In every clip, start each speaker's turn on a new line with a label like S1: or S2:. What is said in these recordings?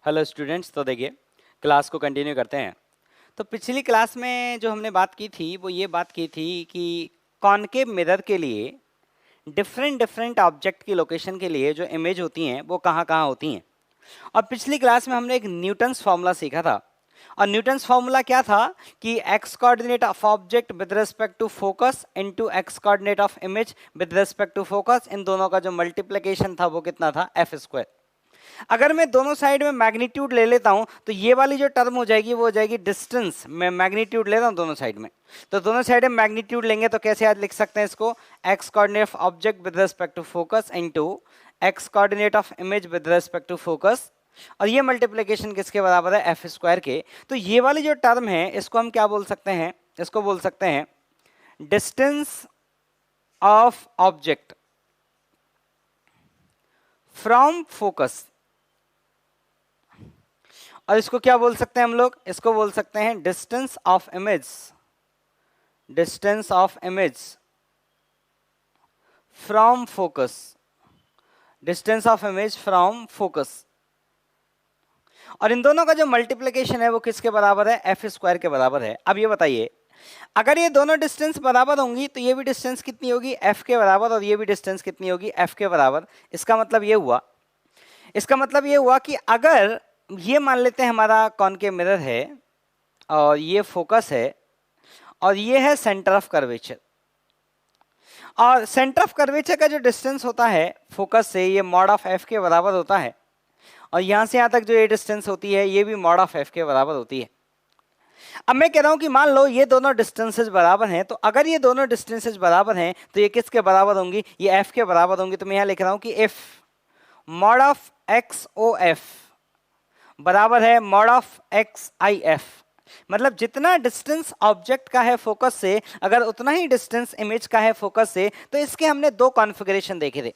S1: Hello students. तो देखिए class को कंटिन्यू करते हैं। तो पिछली क्लास में जो हमने बात की थी वो ये बात की थी कि कॉनकेव मिरर के लिए डिफरेंट डिफरेंट ऑब्जेक्ट की लोकेशन के लिए जो इमेज होती हैं वो कहाँ कहाँ होती हैं। और पिछली क्लास में हमने एक न्यूटन्स फार्मूला सीखा था। और न्यूटन्स फार्मूला क्या था कि x coordinate of object with respect to focus into x coordinate of image with respect to focus, इन दोनों का जो मल्टीप्लिकेशन था वो कितना था, एफ स्क्वायर। अगर मैं दोनों साइड में मैग्नीट्यूड ले लेता हूं तो ये वाली जो टर्म हो जाएगी वो हो जाएगी डिस्टेंस। मैं मैग्नीट्यूड लेता हूं दोनों साइड में, तो दोनों साइड में मैग्नीट्यूड लेंगे तो कैसे आज लिख सकते हैं इसको, x coordinate of object with respect to focus into x coordinate of image with respect to focus, और ये मल्टीप्लिकेशन किसके बराबर है, एफ स्क्वायर के। तो ये वाली जो टर्म है इसको हम क्या बोल सकते हैं, इसको बोल सकते हैं distance of object from focus. और इसको क्या बोल सकते हैं हम लोग, इसको बोल सकते हैं distance of image, distance of image from focus, distance of image from focus. और इन दोनों का जो मल्टीप्लिकेशन है वो किसके बराबर है, एफ स्क्वायर के बराबर है। अब ये बताइए, अगर ये दोनों डिस्टेंस बराबर होंगी तो ये भी डिस्टेंस कितनी होगी, एफ के बराबर, और ये भी डिस्टेंस कितनी होगी, एफ के बराबर। इसका मतलब ये हुआ, इसका मतलब ये हुआ कि अगर ये मान लेते हैं हमारा कॉनकेव मिरर है और ये फोकस है और ये है सेंटर ऑफ कर्वेचर, और सेंटर ऑफ कर्वेचर का जो डिस्टेंस होता है फोकस से ये मॉड ऑफ एफ के बराबर होता है, और यहां से यहां तक जो ये डिस्टेंस होती है ये भी मॉड ऑफ एफ के बराबर होती है। अब मैं कह रहा हूं कि मान लो ये दोनों डिस्टेंसेस बराबर हैं, तो अगर ये दोनों डिस्टेंसेस बराबर हैं तो ये किसके बराबर होंगी, ये एफ के बराबर होंगी। तो मैं यहां लिख रहा हूं कि if mod of x o f बराबर है mod of x i f, मतलब जितना डिस्टेंस ऑब्जेक्ट का है फोकस से अगर उतना ही डिस्टेंस इमेज का है फोकस से। तो इसके हमने दो कॉन्फ़िगरेशन देखे थे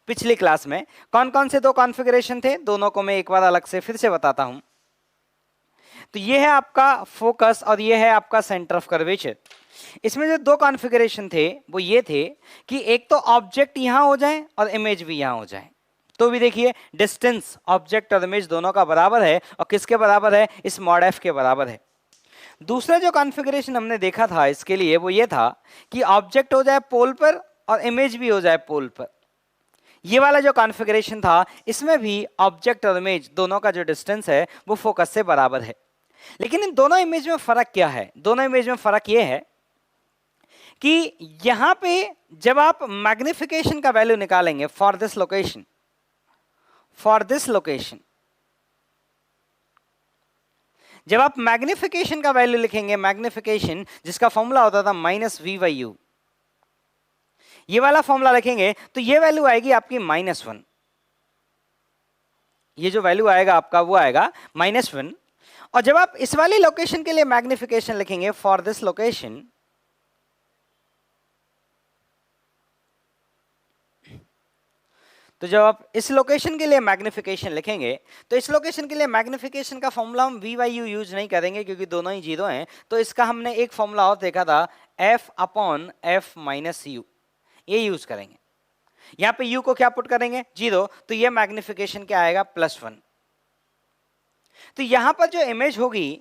S1: पिछली क्लास में। कौन कौन से दो कॉन्फ़िगरेशन थे, दोनों को मैं एक बार अलग से फिर से बताता हूं। तो ये है आपका फोकस और ये है आपका सेंटर ऑफ कर्वेचर। इसमें जो दो कॉन्फ़िगरेशन थे वो ये थे कि एक तो ऑब्जेक्ट यहां हो जाए और इमेज भी यहां हो जाए। तो भी देखिए डिस्टेंस ऑब्जेक्ट और इमेज दोनों का बराबर है, और किसके बराबर है, इस मॉड एफ के बराबर है। दूसरा जो कॉन्फ़िगरेशन हमने देखा था इसके लिए वो ये था कि ऑब्जेक्ट हो जाए पोल पर और इमेज भी हो जाए पोल पर। ये वाला जो कॉन्फ़िगरेशन था इसमें भी ऑब्जेक्ट और इमेज दोनों का जो डिस्टेंस है वो फोकस से बराबर है। लेकिन इन दोनों इमेज में फर्क क्या है, दोनों इमेज में फर्क ये है कि यहां पे जब आप मैग्निफिकेशन का वैल्यू निकालेंगे for this location, for this location, जब आप मैग्निफिकेशन का वैल्यू लिखेंगे, मैग्निफिकेशन जिसका फॉर्मूला होता था माइनस वी बाई यू, ये वाला फॉर्मूला लिखेंगे तो ये वैल्यू आएगी आपकी -1। ये जो वैल्यू आएगा आपका वो आएगा -1। और जब आप इस वाली लोकेशन के लिए मैग्निफिकेशन लिखेंगे फॉर दिस लोकेशन, तो जब आप इस लोकेशन के लिए मैग्निफिकेशन लिखेंगे तो इस लोकेशन के लिए मैग्निफिकेशन का फॉर्मूला हम वी बाई यू यूज नहीं करेंगे क्योंकि दोनों ही जीरो हैं। तो इसका हमने एक फॉर्मूला और देखा था, F upon F minus you, ये यूज करेंगे। यहां पे यू को क्या पुट करेंगे, जीरो, तो ये मैग्निफिकेशन क्या आएगा, +1। तो यहां पर जो इमेज होगी,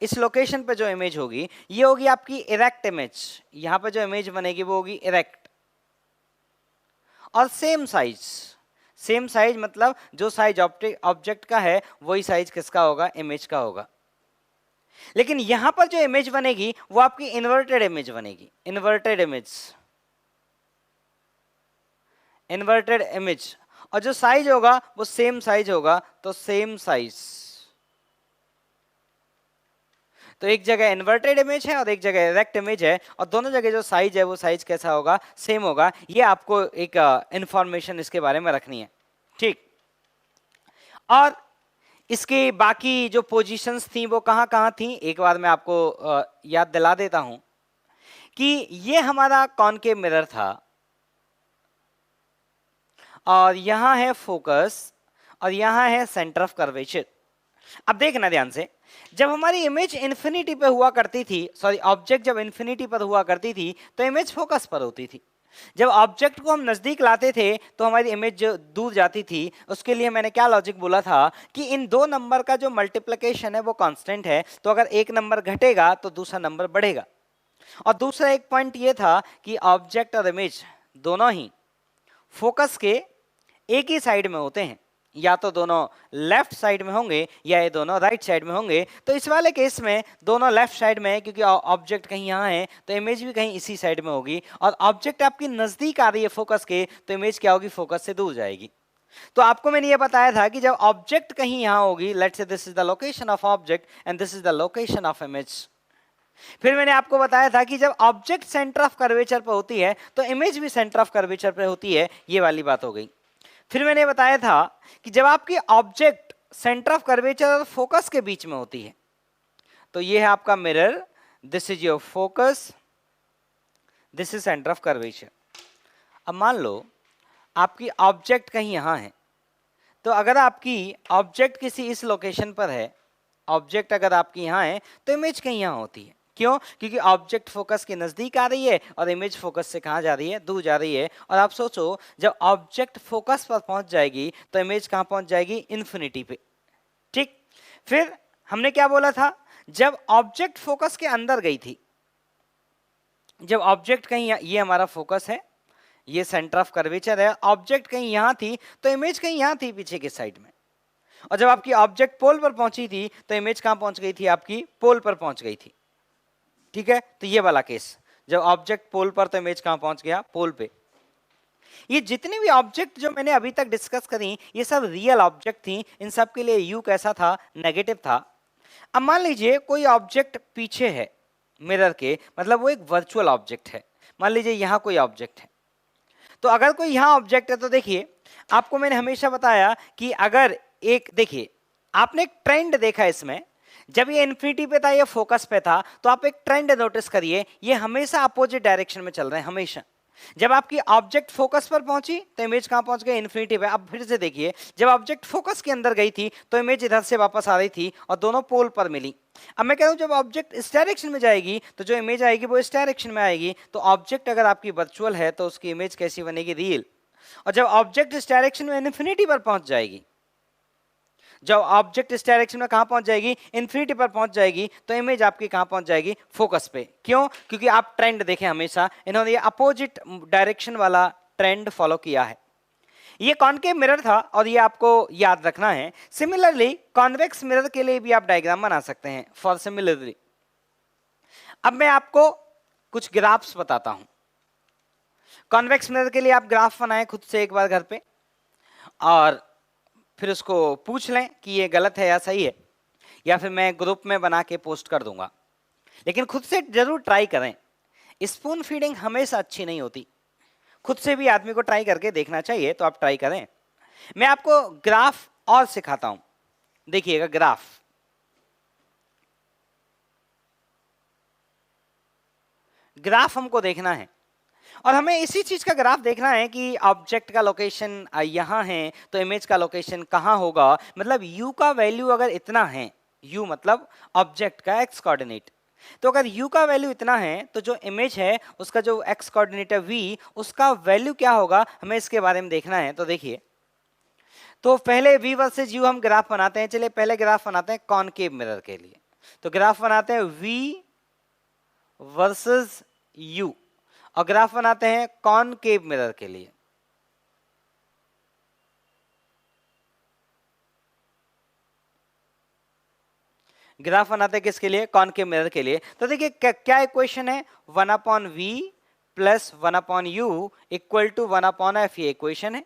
S1: इस लोकेशन पे जो इमेज होगी ये होगी आपकी इरेक्ट इमेज। यहां पर जो इमेज बनेगी वो होगी इरेक्ट, और सेम साइज, सेम साइज मतलब जो साइज ऑब्जेक्ट का है वही साइज किसका होगा, इमेज का होगा। लेकिन यहां पर जो इमेज बनेगी वो आपकी इन्वर्टेड इमेज बनेगी, इन्वर्टेड इमेज, इन्वर्टेड इमेज, और जो साइज होगा वो सेम साइज होगा, तो सेम साइज। तो एक जगह इन्वर्टेड इमेज है और एक जगह इरेक्ट इमेज है, और दोनों जगह जो साइज है वो साइज कैसा होगा, सेम होगा। ये आपको एक इंफॉर्मेशन इसके बारे में रखनी है, ठीक। और इसके बाकी जो पोजीशंस थी वो कहां कहां थी, एक बार मैं आपको याद दिला देता हूं कि ये हमारा कॉनकेव मिरर था और यहां है फोकस और यहां है सेंटर ऑफ कर्वेचर। अब देखना ध्यान से, जब हमारी इमेज इन्फिनिटी पे हुआ करती थी, सॉरी ऑब्जेक्ट जब इन्फिनिटी पर हुआ करती थी तो इमेज फोकस पर होती थी। जब ऑब्जेक्ट को हम नजदीक लाते थे तो हमारी इमेज जो दूर जाती थी, उसके लिए मैंने क्या लॉजिक बोला था कि इन दो नंबर का जो मल्टीप्लिकेशन है वो कांस्टेंट है, तो अगर एक नंबर घटेगा तो दूसरा नंबर बढ़ेगा। और दूसरा एक पॉइंट ये था कि ऑब्जेक्ट और इमेज दोनों ही फोकस के एक ही साइड में होते हैं, या तो दोनों लेफ्ट साइड में होंगे या ये दोनों राइट साइड में होंगे। तो इस वाले केस में दोनों लेफ्ट साइड में है, क्योंकि ऑब्जेक्ट कहीं यहाँ है तो इमेज भी कहीं इसी साइड में होगी, और ऑब्जेक्ट आपकी नजदीक आ रही है फोकस के, तो इमेज क्या होगी, फोकस से दूर जाएगी। तो आपको मैंने ये बताया था कि जब ऑब्जेक्ट कहीं यहाँ होगी, let's say this is the location of object and this is the location of image. फिर मैंने आपको बताया था कि जब ऑब्जेक्ट सेंटर ऑफ कर्वेचर पर होती है तो इमेज भी सेंटर ऑफ कर्वेचर पर होती है, ये वाली बात हो गई। फिर मैंने बताया था कि जब आपकी ऑब्जेक्ट सेंटर ऑफ कर्वेचर और फोकस के बीच में होती है, तो ये है आपका mirror, this is your focus, this is centre of curvature. अब मान लो आपकी ऑब्जेक्ट कहीं यहां है, तो अगर आपकी ऑब्जेक्ट किसी इस लोकेशन पर है, ऑब्जेक्ट अगर आपकी यहां है तो इमेज कहीं यहां होती है। क्यों? क्योंकि ऑब्जेक्ट फोकस के नजदीक आ रही है और इमेज फोकस से कहां जा रही है, दूर जा रही है। और आप सोचो जब ऑब्जेक्ट फोकस पर पहुंच जाएगी तो इमेज कहां पहुंच जाएगी, इन्फिनिटी पे। ठीक, फिर हमने क्या बोला था, जब ऑब्जेक्ट फोकस के अंदर गई थी, जब ऑब्जेक्ट कहीं, ये हमारा फोकस है, ये सेंटर ऑफ कर्वेचर है, ऑब्जेक्ट कहीं यहां थी तो इमेज कहीं यहां थी पीछे के साइड में। और जब आपकी ऑब्जेक्ट पोल पर पहुंची थी तो इमेज कहां पहुंच गई थी, आपकी पोल पर पहुंच गई थी। ठीक है, तो ये वाला केस, जब ऑब्जेक्ट पोल पर तो इमेज कहां पहुंच गया, पोल पे। ये जितने भी ऑब्जेक्ट जो मैंने अभी तक डिस्कस करी, ये सब रियल ऑब्जेक्ट थी, इन सब के लिए यू कैसा था, नेगेटिव था। अब मान लीजिए कोई ऑब्जेक्ट पीछे है मिरर के, मतलब वो एक वर्चुअल ऑब्जेक्ट है। मान लीजिए यहां कोई ऑब्जेक्ट है, तो अगर कोई यहां ऑब्जेक्ट है तो देखिए, आपको मैंने हमेशा बताया कि अगर एक, देखिए आपने एक ट्रेंड देखा इसमें, जब ये इन्फिनिटी पे था, ये फोकस पे था, तो आप एक ट्रेंड नोटिस करिए, ये हमेशा अपोजिट डायरेक्शन में चल रहे हैं, हमेशा। जब आपकी ऑब्जेक्ट फोकस पर पहुंची तो इमेज कहां पहुंच गई, इन्फिनिटी पे। अब फिर से देखिए, जब ऑब्जेक्ट फोकस के अंदर गई थी तो इमेज इधर से वापस आ रही थी और दोनों पोल पर मिली। अब मैं कह रहा हूं जब ऑब्जेक्ट इस डायरेक्शन में जाएगी तो जो इमेज आएगी वो इस डायरेक्शन में आएगी। तो ऑब्जेक्ट अगर आपकी वर्चुअल है तो उसकी इमेज कैसी बनेगी, रियल। और जब ऑब्जेक्ट इस डायरेक्शन में इन्फिनिटी पर पहुंच जाएगी, जब ऑब्जेक्ट इस डायरेक्शन में कहां पहुंच जाएगी, इन्फिनिटी पर पहुंच जाएगी, तो इमेज आपकी कहां पहुंच जाएगी, फोकस पे। क्यों? क्योंकि आप ट्रेंड देखें, हमेशा इन्होंने ये अपोजिट डायरेक्शन वाला ट्रेंड फॉलो किया है। ये कॉनकेव मिरर था और ये आपको याद रखना है। सिमिलरली कॉन्वेक्स मिरर के लिए भी आप डायग्राम बना सकते हैं फॉर सिमिलरली। अब मैं आपको कुछ ग्राफ्स बताता हूं। कॉन्वेक्स मिरर के लिए आप ग्राफ बनाएं खुद से एक बार घर पे, और फिर उसको पूछ लें कि ये गलत है या सही है, या फिर मैं ग्रुप में बना के पोस्ट कर दूंगा। लेकिन खुद से जरूर ट्राई करें, स्पून फीडिंग हमेशा अच्छी नहीं होती, खुद से भी आदमी को ट्राई करके देखना चाहिए। तो आप ट्राई करें। मैं आपको ग्राफ और सिखाता हूं, देखिएगा ग्राफ। ग्राफ हमको देखना है और हमें इसी चीज का ग्राफ देखना है कि ऑब्जेक्ट का लोकेशन यहां है तो इमेज का लोकेशन कहां होगा। मतलब u का वैल्यू अगर इतना है, u मतलब ऑब्जेक्ट का x कोऑर्डिनेट, तो अगर u का वैल्यू इतना है तो जो इमेज है उसका जो x कोऑर्डिनेट है v, उसका वैल्यू क्या होगा, हमें इसके बारे में देखना है। तो देखिए, तो पहले v वर्सेज u हम ग्राफ बनाते हैं। चलिए पहले ग्राफ बनाते हैं कॉनकेव मिरर के लिए। तो ग्राफ बनाते हैं v वर्सेस u, और ग्राफ बनाते हैं कॉनकेव मिरर के लिए। ग्राफ बनाते हैं किसके लिए, कॉनकेव मिरर के लिए। तो देखिए क्या इक्वेशन है, 1/v plus 1/u equal to 1/f, ये इक्वेशन है।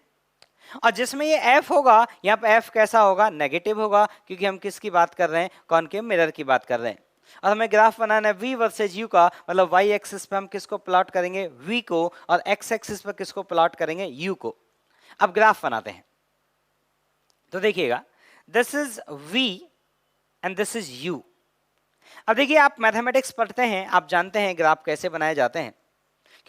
S1: और जिसमें ये f होगा, यहाँ पे f कैसा होगा, नेगेटिव होगा, क्योंकि हम किसकी बात कर रहे हैं, कॉनकेव मिरर की बात कर रहे हैं। और हमें ग्राफ बनाना है v वर्सेज u का, मतलब y एक्सिस पे हम किसको प्लॉट करेंगे, v को, और x एक्सिस पे किसको प्लॉट करेंगे, u को। अब ग्राफ बनाते हैं। तो देखिएगा, this is v and this is u। अब देखिए, आप मैथमेटिक्स पढ़ते हैं, आप जानते हैं ग्राफ कैसे बनाए जाते हैं,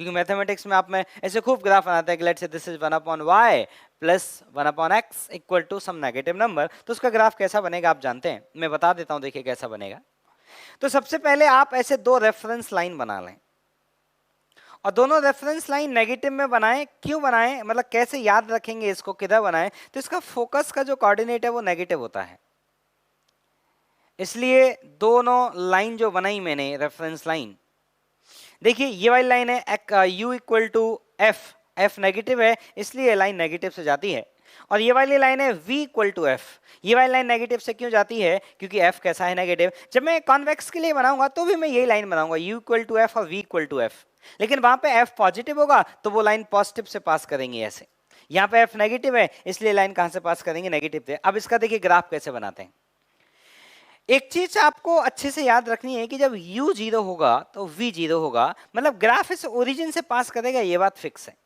S1: क्योंकि मैथमेटिक्स में आप में ऐसे खूब ग्राफ बनाते हैं कि let's say this is 1/y plus 1/x equal to some negative number. तो उसका ग्राफ कैसा बनेगा आप जानते हैं, मैं बता देता हूं, देखिए कैसा बनेगा। तो सबसे पहले आप ऐसे दो रेफरेंस लाइन बना लें, और दोनों रेफरेंस लाइन नेगेटिव में बनाएं। क्यों बनाएं, मतलब कैसे याद रखेंगे इसको, किधर बनाएं, तो इसका फोकस का जो कोऑर्डिनेट है वो नेगेटिव होता है, इसलिए दोनों लाइन जो बनाई मैंने रेफरेंस लाइन, देखिए ये वाली लाइन है u equal to f, f negative है इसलिए लाइन नेगेटिव से जाती है, और ये वाली लाइन है v इक्वल टू एफ, ये वाली लाइन नेगेटिव से क्यों जाती है, क्योंकि f कैसा है, नेगेटिव। जब मैं कॉन्वेक्स के लिए बनाऊंगा तो भी मैं यही लाइन बनाऊंगा u इक्वल टू एफ और v इक्वल टू एफ, लेकिन वहां पे f पॉजिटिव होगा तो वो लाइन पॉजिटिव से पास करेंगे ऐसे, यहाँ पे f नेगेटिव है इसलिए लाइन कहां से पास करेंगे, नेगेटिव से। अब इसका देखिए ग्राफ कैसे बनाते हैं। एक चीज आपको अच्छे से याद रखनी है कि जब u 0 होगा तो v 0 होगा, मतलब ग्राफ इस ओरिजिन से पास करेगा, ये बात फिक्स है।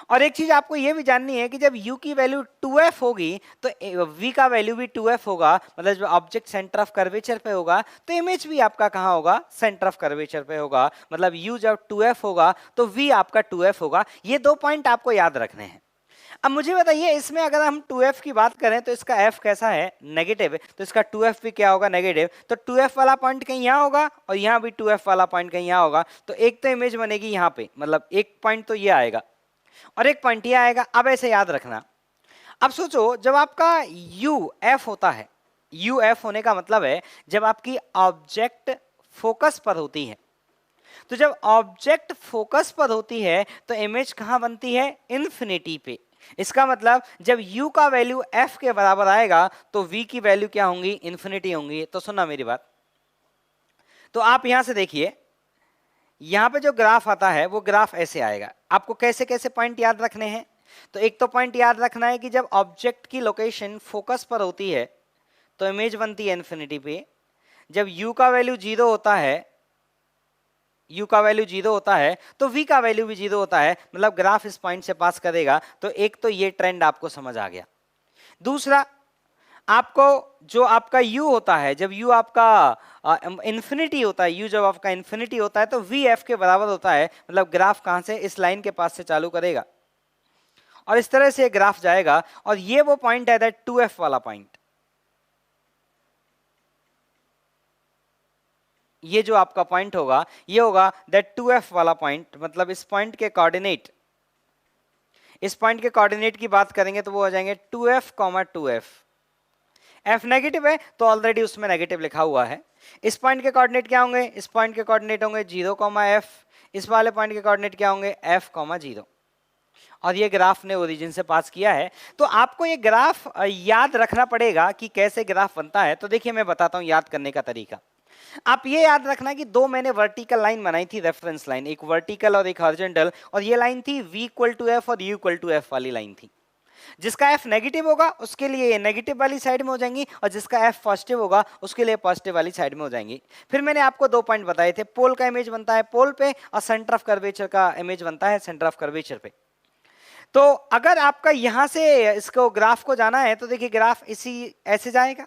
S1: और एक चीज आपको ये भी जाननी है कि जब u की वैल्यू 2f होगी तो v का वैल्यू भी 2f होगा, मतलब जब ऑब्जेक्ट सेंटर ऑफ कर्वेचर पे होगा तो इमेज भी आपका कहां होगा, सेंटर ऑफ कर्वेचर पे होगा, मतलब u जब 2f होगा तो v आपका 2f होगा। ये दो पॉइंट आपको याद रखने हैं। अब मुझे बताइए इसमें अगर हम 2f की बात करें तो इसका f कैसा है, नेगेटिव, तो इसका 2f भी क्या होगा, नेगेटिव, तो 2f वाला पॉइंट कहीं यहाँ होगा और यहाँ भी 2f वाला पॉइंट कहीं यहाँ होगा, तो एक तो इमेज बनेगी यहाँ पे, मतलब एक पॉइंट तो ये आएगा और एक पॉइंट ये आएगा। अब ऐसे याद रखना। अब सोचो जब आपका u f होता है, u f होने का मतलब है जब आपकी ऑब्जेक्ट फोकस पर होती है, तो जब ऑब्जेक्ट फोकस पर होती है तो इमेज कहां बनती है, इन्फिनिटी पे। इसका मतलब जब u का वैल्यू f के बराबर आएगा तो v की वैल्यू क्या होंगी, इन्फिनिटी होंगी। तो सुनना मेरी बात, तो आप यहां से देखिए, यहां पे जो ग्राफ आता है वो ग्राफ ऐसे आएगा। आपको कैसे कैसे पॉइंट याद रखने हैं, तो एक तो पॉइंट याद रखना है कि जब ऑब्जेक्ट की लोकेशन फोकस पर होती है तो इमेज बनती है इन्फिनिटी पे। जब u का वैल्यू 0 होता है, u का वैल्यू 0 होता है तो v का वैल्यू भी 0 होता है, मतलब ग्राफ इस पॉइंट से पास करेगा। तो एक तो ये ट्रेंड आपको समझ आ गया। दूसरा, आपको जो आपका u होता है, जब u आपका इन्फिनिटी होता है, u जब आपका इन्फिनिटी होता है तो v f के बराबर होता है, मतलब ग्राफ कहां से, इस लाइन के पास से चालू करेगा और इस तरह से ग्राफ जाएगा, और ये वो पॉइंट है दैट 2f वाला पॉइंट। ये जो आपका पॉइंट होगा ये होगा दैट 2f वाला पॉइंट, मतलब इस पॉइंट के कोऑर्डिनेट, इस पॉइंट के कोऑर्डिनेट की बात करेंगे तो वो हो जाएंगे 2f, 2f। f नेगेटिव है तो ऑलरेडी उसमें नेगेटिव लिखा हुआ है। इस पॉइंट के कोऑर्डिनेट क्या होंगे, इस पॉइंट के कोऑर्डिनेट होंगे 0, f। इस वाले पॉइंट के कोऑर्डिनेट क्या होंगे, f, 0। और ये ग्राफ ने ओरिजिन से पास किया है। तो आपको ये ग्राफ याद रखना पड़ेगा कि कैसे ग्राफ बनता है। तो देखिए मैं बताता हूं याद करने का तरीका। आप ये याद रखना कि दो मैंने वर्टिकल लाइन बनाई थी, रेफरेंस लाइन, एक वर्टिकल और एक हॉरिजॉन्टल, और ये लाइन थी v इक्वल टू एफ और u इक्वल टू एफ वाली लाइन थी। जिसका f नेगेटिव होगा उसके लिए ये नेगेटिव वाली साइड में हो जाएंगी, और जिसका f पॉजिटिव होगा उसके लिए पॉजिटिव वाली साइड में हो जाएंगी। फिर मैंने आपको दो पॉइंट बताए थे, पोल का इमेज बनता है पोल पे और सेंटर ऑफ कर्वेचर का इमेज बनता है सेंटर ऑफ कर्वेचर पे। तो अगर आपका यहां से इसको ग्राफ को जाना है तो देखिए ग्राफ इसी ऐसे जाएगा,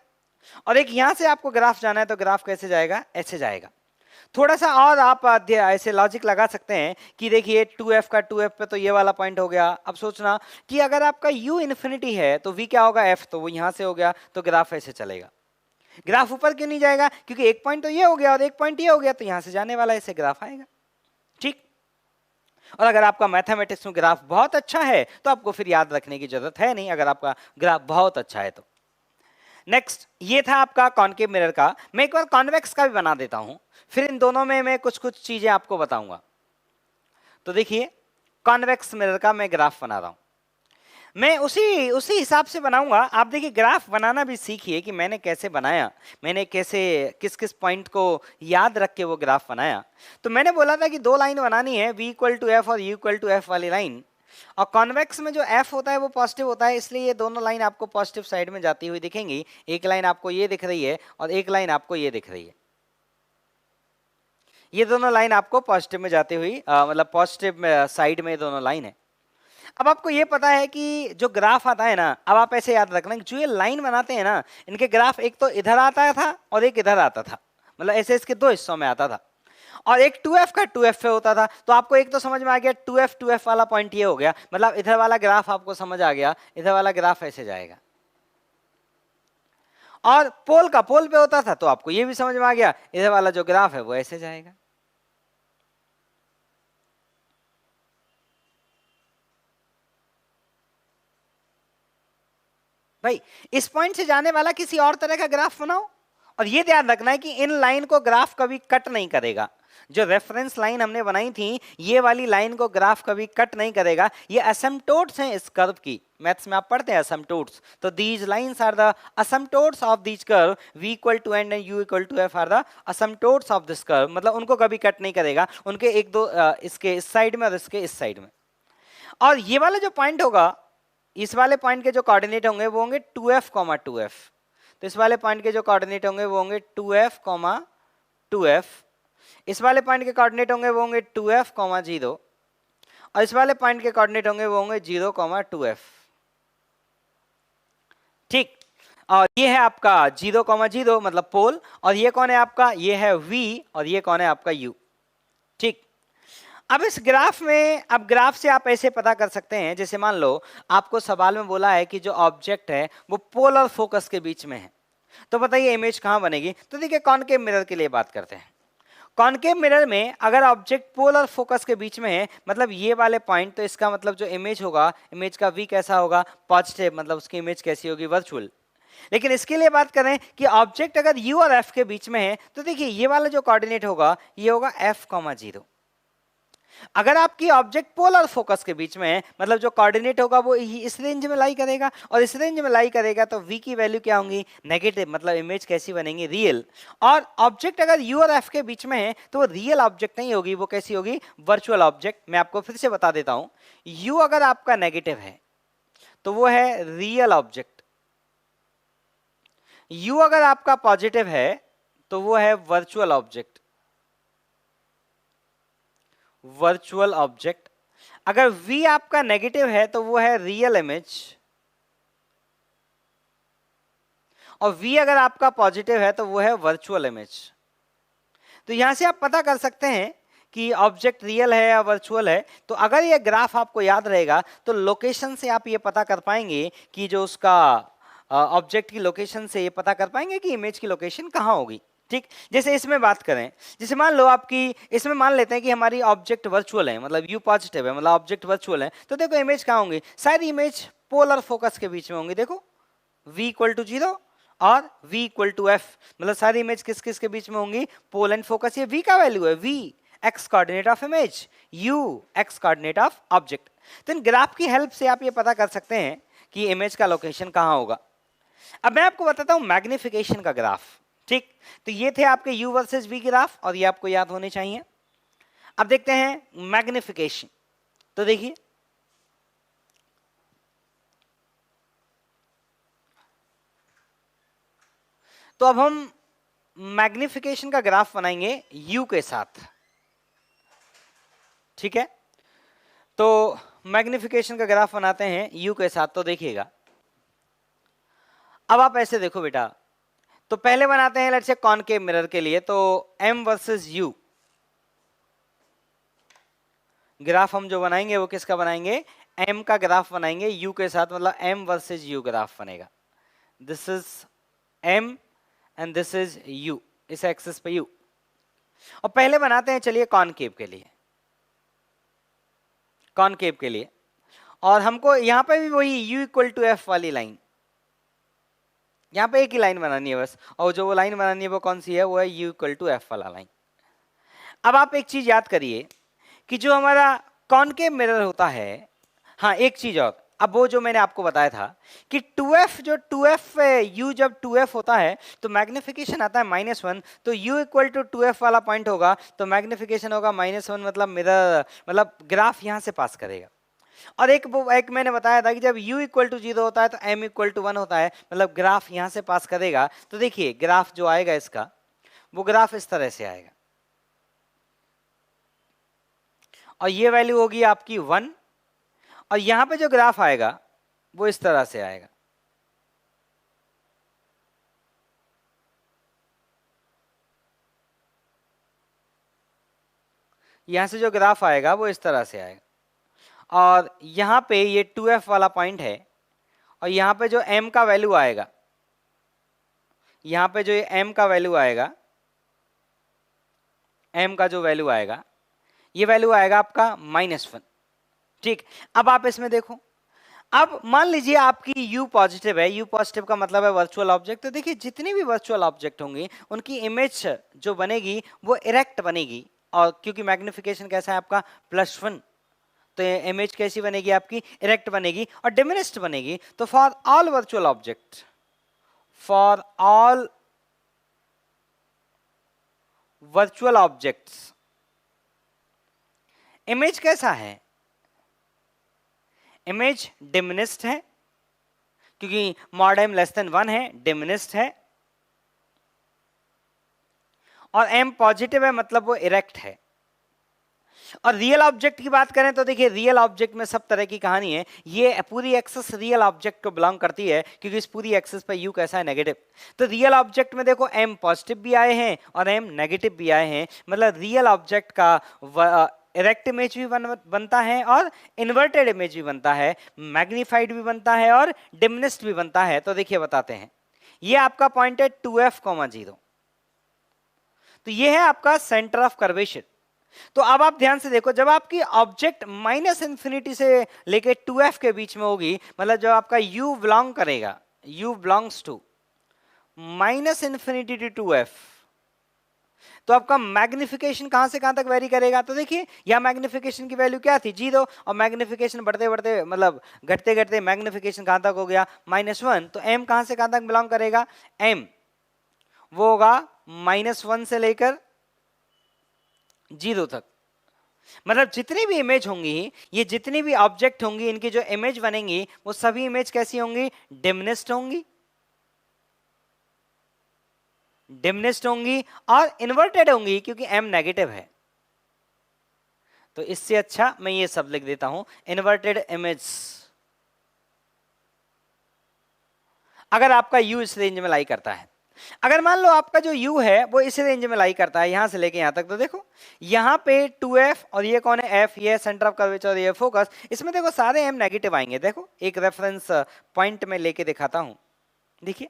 S1: और एक यहां से आपको ग्राफ जाना है तो ग्राफ कैसे जाएगा, ऐसे जाएगा। थोड़ा सा और आप ऐसे लॉजिक लगा सकते हैं कि देखिए 2f का 2f पे तो ये वाला पॉइंट हो गया। अब सोचना कि अगर आपका u इन्फिनिटी है तो v क्या होगा, f, तो वो यहां से हो गया, तो ग्राफ ऐसे चलेगा। ग्राफ ऊपर क्यों नहीं जाएगा, क्योंकि एक पॉइंट तो ये हो गया और एक पॉइंट ये हो गया, तो यहां से जाने वाला ऐसे ग्राफ आएगा। ठीक। और अगर आपका मैथमेटिक्स में ग्राफ बहुत अच्छा है तो आपको फिर याद रखने की जरूरत है नहीं, अगर आपका ग्राफ बहुत अच्छा है तो। नेक्स्ट, ये था आपका कॉनकेव मिरर का। मैं एक बार कॉन्वेक्स का भी बना देता हूं, फिर इन दोनों में मैं कुछ कुछ चीजें आपको बताऊंगा। तो देखिए कॉन्वेक्स मिरर का मैं ग्राफ बना रहा हूं, मैं उसी हिसाब से बनाऊंगा। आप देखिए ग्राफ बनाना भी सीखिए कि मैंने कैसे बनाया, मैंने कैसे किस किस पॉइंट को याद रख के वो ग्राफ बनाया। तो मैंने बोला था कि दो लाइन बनानी है, v इक्वल टू एफ और u इक्वल टू एफ वाली लाइन, और कॉन्वेक्स में जो f होता है वो पॉजिटिव होता है, इसलिए ये दोनों लाइन आपको पॉजिटिव साइड में जाती हुई दिखेंगी। एक लाइन आपको ये दिख रही है और एक लाइन आपको ये दिख रही है, ये दोनों लाइन आपको पॉजिटिव में जाती हुई मतलब पॉजिटिव साइड में दोनों लाइन है। अब आपको ये पता है कि जो ग्राफ आता है ना, अब आप ऐसे याद रखना कि जो ये लाइन बनाते हैं ना, इनके ग्राफ एक तो इधर आता था और एक इधर आता था, मतलब ऐसे इसके दो हिस्सों में आता था, और एक 2f का 2f पे होता था। तो आपको एक तो समझ में आ गया 2f वाला पॉइंट ये हो गया, मतलब इधर वाला ग्राफ आपको समझ आ गया, इधर वाला ग्राफ ऐसे जाएगा। और पोल का पोल पे होता था तो आपको ये भी समझ में आ गया, इधर वाला जो ग्राफ है वो ऐसे जाएगा। भाई इस पॉइंट से जाने वाला किसी और तरह का ग्राफ बनाओ, और ये ध्यान रखना है कि इन लाइन को ग्राफ कभी कट नहीं करेगा। जो रेफरेंस लाइन हमने बनाई थी, ये वाली लाइन को ग्राफ कभी कट नहीं करेगा। ये असिम्पटोट्स हैं इस कर्व की, मैथ्स में आप पढ़ते हैं असिम्पटोट्स। तो these lines are the asymptotes of these curve, v equal to N and u equal to f are the asymptotes of this curve. मतलब उनको कभी कट नहीं करेगा, उनके एक दो इसके इस साइड में और इसके इस साइड में। और ये वाला जो पॉइंट होगा, इस वाले पॉइंट के जो कोऑर्डिनेट होंगे वो होंगे 2f, 2f। तो इस वाले पॉइंट के जो कोऑर्डिनेट होंगे वो होंगे 2f, 2f। इस वाले पॉइंट के कोऑर्डिनेट होंगे वो होंगे 2f, 0। और इस वाले पॉइंट के कोऑर्डिनेट होंगे वो होंगे 0, 2f। ठीक, और ये है आपका 0, 0 मतलब पोल, और ये कौन है आपका, ये है v, और ये कौन है आपका u। ठीक, अब इस ग्राफ में, अब ग्राफ से आप ऐसे पता कर सकते हैं, जैसे मान लो आपको सवाल में बोला है कि जो ऑब्जेक्ट है वो पोल और फोकस के बीच में है, तो बताइए इमेज कहां बनेगी। तो देखिए कॉनकेव मिरर के लिए बात करते हैं। कॉनकेव मिरर में अगर ऑब्जेक्ट पोल और फोकस के बीच में है, मतलब ये वाले पॉइंट, तो इसका मतलब जो इमेज होगा, इमेज का v कैसा होगा, पॉजिटिव, मतलब उसकी इमेज कैसी होगी, वर्चुअल। लेकिन इसके लिए बात करें कि ऑब्जेक्ट अगर u और f के बीच में है, तो देखिए ये वाला जो कोऑर्डिनेट होगा ये होगा f, 0। अगर आपकी ऑब्जेक्ट पोल और फोकस के बीच में है, मतलब जो कोऑर्डिनेट होगा वो इस रेंज में लाई करेगा, और इस रेंज में लाई करेगा तो v की वैल्यू क्या होंगी, नेगेटिव, मतलब इमेज कैसी बनेगी, रियल। और ऑब्जेक्ट अगर u और f के बीच में है तो वो रियल ऑब्जेक्ट नहीं होगी, वो कैसी होगी, वर्चुअल ऑब्जेक्ट। मैं आपको फिर से बता देता हूं, u अगर आपका नेगेटिव है तो वो है रियल ऑब्जेक्ट, u अगर आपका पॉजिटिव है तो वो है वर्चुअल ऑब्जेक्ट, वर्चुअल ऑब्जेक्ट। अगर v आपका नेगेटिव है तो वो है रियल इमेज, और v अगर आपका पॉजिटिव है तो वो है वर्चुअल इमेज। तो यहां से आप पता कर सकते हैं कि ऑब्जेक्ट रियल है या वर्चुअल है। तो अगर ये ग्राफ आपको याद रहेगा तो लोकेशन से आप ये पता कर पाएंगे कि जो उसका ऑब्जेक्ट की लोकेशन से ये पता कर पाएंगे कि इमेज की लोकेशन कहां होगी। ठीक, जैसे इसमें बात करें, जैसे मान लो आपकी, इसमें मान लेते हैं कि हमारी ऑब्जेक्ट वर्चुअल है, मतलब u पॉजिटिव है, मतलब ऑब्जेक्ट वर्चुअल है। तो देखो इमेज कहां होंगी, शायद इमेज पोल और फोकस के बीच में होंगी। देखो v इक्वल टू 0 और v इक्वल टू f, मतलब सारी इमेज किस किस के बीच में होंगी, पोल एंड फोकस। ये v का वैल्यू है, v x coordinate of image, u x coordinate of object. तो इन ग्राफ की हेल्प से आप ये पता कर सकते हैं कि इमेज का लोकेशन कहां होगा। अब मैं आपको बताता हूं मैग्निफिकेशन का ग्राफ। ठीक, तो ये थे आपके u वर्सेस v ग्राफ, और ये आपको याद होने चाहिए। अब देखते हैं मैग्निफिकेशन। तो देखिए तो अब हम मैग्निफिकेशन का ग्राफ बनाएंगे u के साथ। ठीक है, तो मैग्निफिकेशन का ग्राफ बनाते हैं u के साथ। तो देखिएगा, अब आप ऐसे देखो बेटा, तो पहले बनाते हैं लेट्स से कॉनकेव मिरर के लिए, तो m वर्सेस u ग्राफ हम जो बनाएंगे वो किसका बनाएंगे, m का ग्राफ बनाएंगे u के साथ, मतलब m वर्सेस u ग्राफ बनेगा। This is m and this is u, इस एक्सिस पे u। और पहले बनाते हैं चलिए कॉनकेव के लिए, कॉनकेव के लिए। और हमको यहां पे भी वही u इक्वल टू f वाली लाइन, यहां पे एक ही लाइन बनानी है बस, और जो वो लाइन बनानी है वो कौन सी है, वो है u इक्वल टू f वाला लाइन। अब आप एक चीज याद करिए कि जो हमारा कॉनकेव मिरर होता है, हाँ एक चीज और, अब वो जो मैंने आपको बताया था कि 2f, जो 2f u जब 2f होता है तो मैग्निफिकेशन आता है -1, तो u इक्वल टू 2f वाला पॉइंट होगा तो मैग्निफिकेशन होगा -1, मतलब मिरर, मतलब ग्राफ यहां से पास करेगा। और एक मैंने बताया था कि जब u इक्वल टू 0 होता है तो m इक्वल टू 1 होता है, मतलब ग्राफ यहां से पास करेगा। तो देखिए ग्राफ जो आएगा इसका, वो ग्राफ इस तरह से आएगा, और ये वैल्यू होगी आपकी 1, और यहां पे जो ग्राफ आएगा वो इस तरह से आएगा। यहां से जो ग्राफ आएगा वो इस तरह से आएगा, और यहां पे ये 2f वाला पॉइंट है, और यहां पे जो m का वैल्यू आएगा, यहां पे जो ये m का वैल्यू आएगा, m का जो वैल्यू आएगा, ये वैल्यू आएगा आपका -1। ठीक, अब आप इसमें देखो, अब मान लीजिए आपकी U पॉजिटिव है, U पॉजिटिव का मतलब है वर्चुअल ऑब्जेक्ट। तो देखिए जितनी भी वर्चुअल ऑब्जेक्ट होंगी उनकी इमेज जो बनेगी वो इरेक्ट बनेगी, और क्योंकि मैग्निफिकेशन कैसा है आपका +1, तो इमेज कैसी बनेगी आपकी, इरेक्ट बनेगी और डिमिनिश्ड बनेगी। तो for all virtual object, for all virtual objects image कैसा है, इमेज डिमिनिश्ड है, क्योंकि मॉड m <1 है, डिमिनिश्ड है, और m पॉजिटिव है मतलब वो इरेक्ट है। और रियल ऑब्जेक्ट की बात करें तो देखिए रियल ऑब्जेक्ट में सब तरह की कहानी है। ये पूरी एक्सेस रियल ऑब्जेक्ट को बिलोंग करती है, क्योंकि इस पूरी एक्सेस पे u कैसा है, नेगेटिव। तो रियल ऑब्जेक्ट में देखो m पॉजिटिव भी आए हैं और m नेगेटिव भी आए हैं, मतलब रियल ऑब्जेक्ट का इरेक्ट इमेज भी बनता है और इन्वर्टेड इमेज भी बनता है, मैग्नीफाइड भी बनता है और डिमिनिश्ड भी बनता है। तो देखिए बताते हैं, ये आपका पॉइंट है 2f,0। तो ये है आपका सेंटर ऑफ कर्वेचर। तो अब आप ध्यान से देखो, जब आपकी ऑब्जेक्ट -∞ से लेके 2f के बीच में होगी, मतलब जब आपका u बिलोंग करेगा, u belongs to -∞ to 2f, तो आपका मैग्निफिकेशन कहां से कहां तक वेरी करेगा। तो देखिए यहां मैग्निफिकेशन की वैल्यू क्या थी, 0, और मैग्निफिकेशन बढ़ते बढ़ते मतलब घटते घटते मैग्निफिकेशन कहां तक हो गया, -1। तो m कहां से कहां तक बिलोंग करेगा, m वो होगा -1 से लेकर 0 तक। मतलब जितनी भी इमेज होंगी, ये जितनी भी ऑब्जेक्ट होंगी, इनकी जो इमेज बनेंगी वो सभी इमेज कैसी होंगी, डिमिनिश्ड होंगी, डिमिनिश्ड होंगी और इन्वर्टेड होंगी, क्योंकि m नेगेटिव है। तो इससे अच्छा मैं ये सब लिख देता हूं, इन्वर्टेड इमेज। अगर आपका u इस रेंज में लाई करता है, अगर मान लो आपका जो u है वो इस रेंज में लाई करता है यहां से लेके यहां तक, तो देखो यहां पे 2f, और ये कौन है, f, ये सेंटर ऑफ कर्वेचर और ये फोकस, इसमें देखो सारे m नेगेटिव आएंगे। देखो एक रेफरेंस पॉइंट में लेके दिखाता हूं, देखिए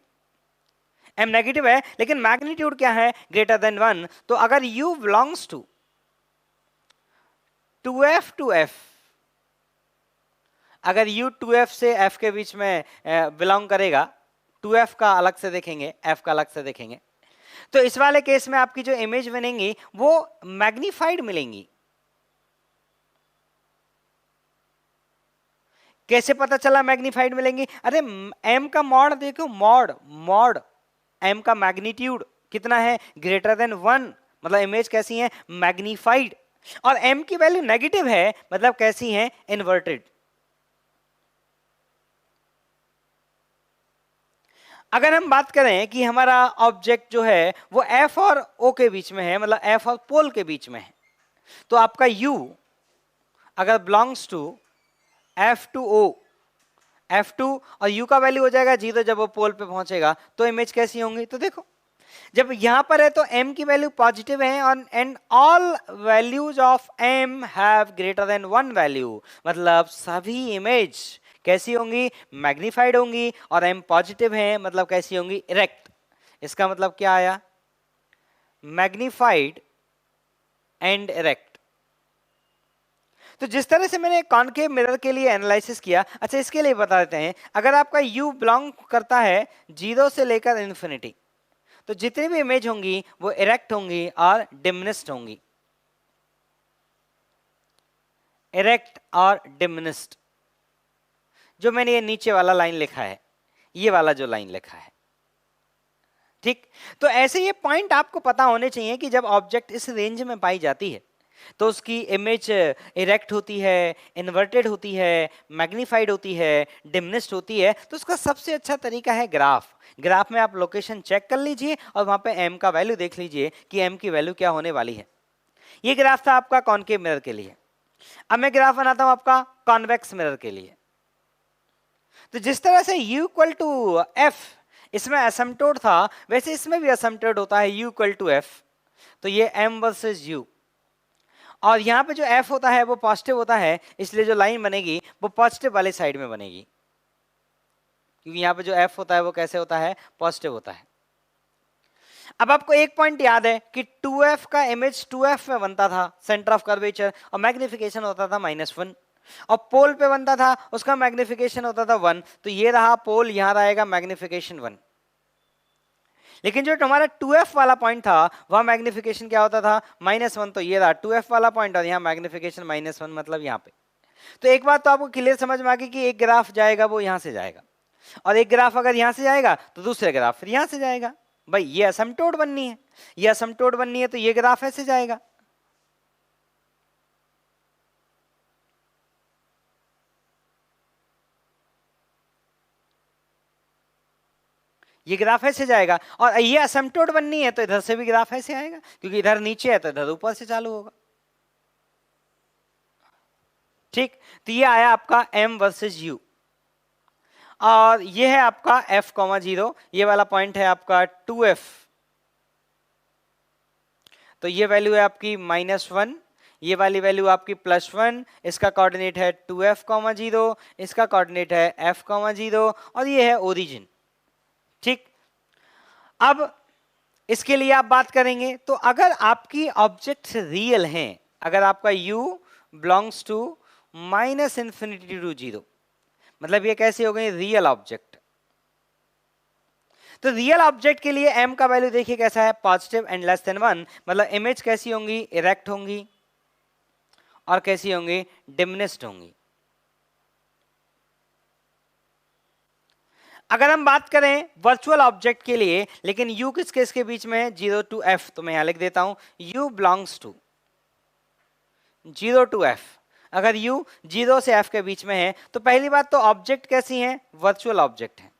S1: m नेगेटिव है लेकिन मैग्नीट्यूड क्या है, >1। तो अगर u belongs to 2f to f, अगर u 2f से f के बीच में बिलोंग करेगा, 2f का अलग से देखेंगे, f का अलग से देखेंगे, तो इस वाले केस में आपकी जो इमेज बनेंगी वो मैग्नीफाइड मिलेंगी। कैसे पता चला मैग्नीफाइड मिलेंगी, अरे m का मॉड देखो, मॉड m का मैग्नीट्यूड कितना है, >1, मतलब इमेज कैसी है, मैग्नीफाइड, और m की वैल्यू नेगेटिव है, मतलब कैसी है, इन्वर्टेड। अगर हम बात करें कि हमारा ऑब्जेक्ट जो है वो f और o के बीच में है, मतलब f और पोल के बीच में है, तो आपका u अगर belongs to f to o, f2 और u का वैल्यू हो जाएगा 0 जब वो पोल पे पहुंचेगा, तो इमेज कैसी होंगी। तो देखो जब यहां पर है तो m की वैल्यू पॉजिटिव है, और and all values of m have >1 value, मतलब सभी इमेज कैसी होंगी, मैग्नीफाइड होंगी, और m पॉजिटिव है मतलब कैसी होंगी, इरेक्ट। इसका मतलब क्या आया, मैग्नीफाइड एंड इरेक्ट। तो जिस तरह से मैंने कॉनकेव मिरर के लिए एनालिसिस किया, अच्छा इसके लिए बता देते हैं, अगर आपका u बिलोंग करता है 0 से लेकर इन्फिनिटी, तो जितनी भी इमेज होंगी वो इरेक्ट होंगी और डिमिनिश्ड होंगी, इरेक्ट और डिमिनिश्ड। जो मैंने ये नीचे वाला लाइन लिखा है, ये वाला जो लाइन लिखा है, ठीक। तो ऐसे ये पॉइंट आपको पता होने चाहिए कि जब ऑब्जेक्ट इस रेंज में पाई जाती है तो उसकी इमेज इरेक्ट होती है, इन्वर्टेड होती है, मैग्नीफाइड होती है, डिमिनिश्ड होती है। तो उसका सबसे अच्छा तरीका है ग्राफ। ग्राफ में आप लोकेशन चेक कर लीजिए और वहां पे m का वैल्यू देख लीजिए कि m की वैल्यू क्या होने वाली है। ये ग्राफ था आपका कॉनकेव मिरर के लिए। अब मैं ग्राफ बनाता हूं आपका कॉन्वेक्स मिरर के लिए। तो जिस तरह से u = f इसमें एसिम्पटोट था, वैसे इसमें भी एसिम्पटोट होता है u = f। तो ये m वर्सेस u, और यहां पे जो f होता है वो पॉजिटिव होता है, इसलिए जो लाइन बनेगी वो पॉजिटिव वाली साइड में बनेगी, क्योंकि यहां पे जो f होता है वो कैसे होता है, पॉजिटिव होता है। अब आपको एक पॉइंट याद है कि 2f का इमेज 2f में बनता था, सेंटर ऑफ कर्वेचर, और मैग्निफिकेशन होता था -1। और पोल पे बनता था उसका मैग्निफिकेशन होता था 1, तो ये रहा पोल, यहां रहेगा मैग्निफिकेशन 1। लेकिन जो तुम्हारा 2f वाला पॉइंट था वह मैग्निफिकेशन क्या होता था -1, तो ये रहा 2f वाला पॉइंट और यहाँ मैग्निफिकेशन -1, मतलब यहाँ पे। तो एक बात तो आपको क्लियर समझ में आ गई कि एक ग्राफ जाएगा वो यहां से जाएगा, और एक ग्राफ अगर यहां से जाएगा तो दूसरे ग्राफ फिर यहां से जाएगा। भाई ये असमटोड बननी है, ये असमटोड बननी है, तो ये ग्राफ ऐसे जाएगा। ये ग्राफ ऐसे जाएगा, और ये असमटोड बननी है तो इधर से भी ग्राफ ऐसे आएगा, क्योंकि इधर नीचे है तो इधर ऊपर से चालू होगा। ठीक, तो ये आया आपका m वर्सेस u, और ये है आपका f, 0, ये वाला पॉइंट है आपका 2f, तो ये वैल्यू है आपकी -1, ये वाली वैल्यू आपकी +1, इसका कोऑर्डिनेट है 2f, 0, इसका कोऑर्डिनेट है f, 0, और ये है ओरिजिन। ठीक, अब इसके लिए आप बात करेंगे तो अगर आपकी ऑब्जेक्ट रियल हैं, अगर आपका u बिलोंग्स टू -∞ टू 0, मतलब ये कैसे हो गई रियल ऑब्जेक्ट। तो रियल ऑब्जेक्ट के लिए m का वैल्यू देखिए कैसा है, पॉजिटिव एंड लेस देन 1, मतलब इमेज कैसी होंगी, इरेक्ट होंगी, और कैसी होंगी, डिमिनिश्ड होंगी। अगर हम बात करें वर्चुअल ऑब्जेक्ट के लिए, लेकिन u किस केस के बीच में है, 0 to f, तो मैं यहां लिख देता हूं u belongs to 0 to f। अगर u 0 से f के बीच में है तो पहली बात तो ऑब्जेक्ट कैसी है, वर्चुअल ऑब्जेक्ट है।